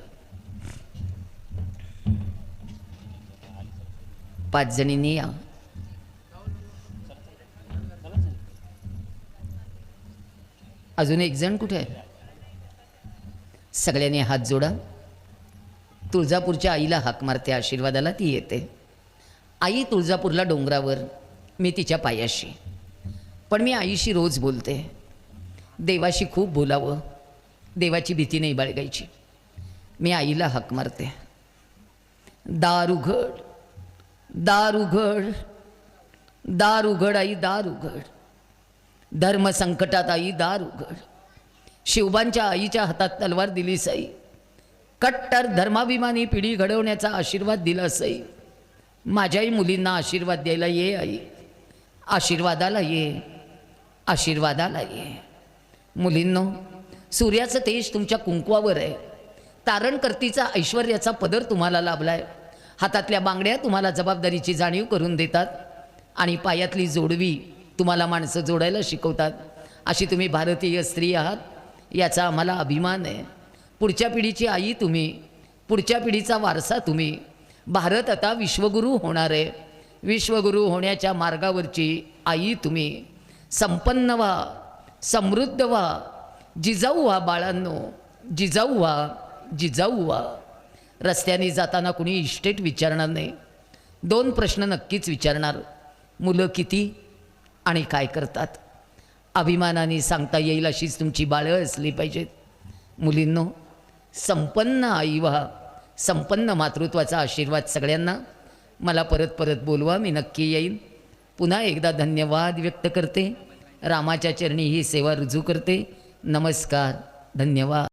Speaker 1: 5 जणींनी या. अजून एक जण कुठे आहे? सगळ्यांनी हात जोडा. तुळजापूरच्या आईला हाक मारते आशीर्वादाला, ती येते. आई तुळजापूरला डोंगरावर, मी तिच्या पायाशी. पण मी आईशी रोज बोलते. देवाशी खूप बोलावं, देवाची भीती नाही बाळगायची. मी आईला हाक मारते, दार उघड, दार उघड, दार उघड आई, दार उघड. धर्म संकटात आई दार उघड. शिवबांच्या आईच्या हातात तलवार दिली साई. कट्टर धर्माभिमानी पिढी घडवण्याचा आशीर्वाद दिला साई. माझ्याही मुलींना आशीर्वाद द्यायला ये आई. आशीर्वादाला ये, आशीर्वादाला ये. मुलींनो, सूर्याचं तेज तुमच्या कुंकवावर आहे. तारणकर्तीचा ऐश्वर्याचा पदर तुम्हाला लाभलाय. हातातल्या बांगड्या तुम्हाला जबाबदारीची जाणीव करून देतात आणि पायातली जोडवी तुम्हाला माणसं जोडायला शिकवतात. अशी तुम्ही भारतीय स्त्री आहात, याचा आम्हाला अभिमान आहे. पुढच्या पिढीची आई तुम्ही, पुढच्या पिढीचा वारसा तुम्ही. भारत आता विश्वगुरू होणार आहे. विश्वगुरू होण्याच्या मार्गावरची आई तुम्ही. संपन्न व्हा, समृद्ध व्हा, जिजाऊ व्हा बाळांनो, जिजाऊ व्हा, जिजाऊ व्हा. रस्त्याने जाताना कुणी इस्टेट विचारणार नाही. 2 प्रश्न नक्कीच विचारणार, मुलं किती आणि काय करतात. अभिमानाने सांगता येईल अशीच तुमची बाळं असली पाहिजेत. मुलींनो, संपन्न आई व्हा. संपन्न मातृत्वाचा आशीर्वाद सगळ्यांना. मला परत परत बोलवा, मी नक्की येईन. पुन्हा एकदा धन्यवाद व्यक्त करते. रामाच्या चरणी ही सेवा रुजू करते. नमस्कार, धन्यवाद.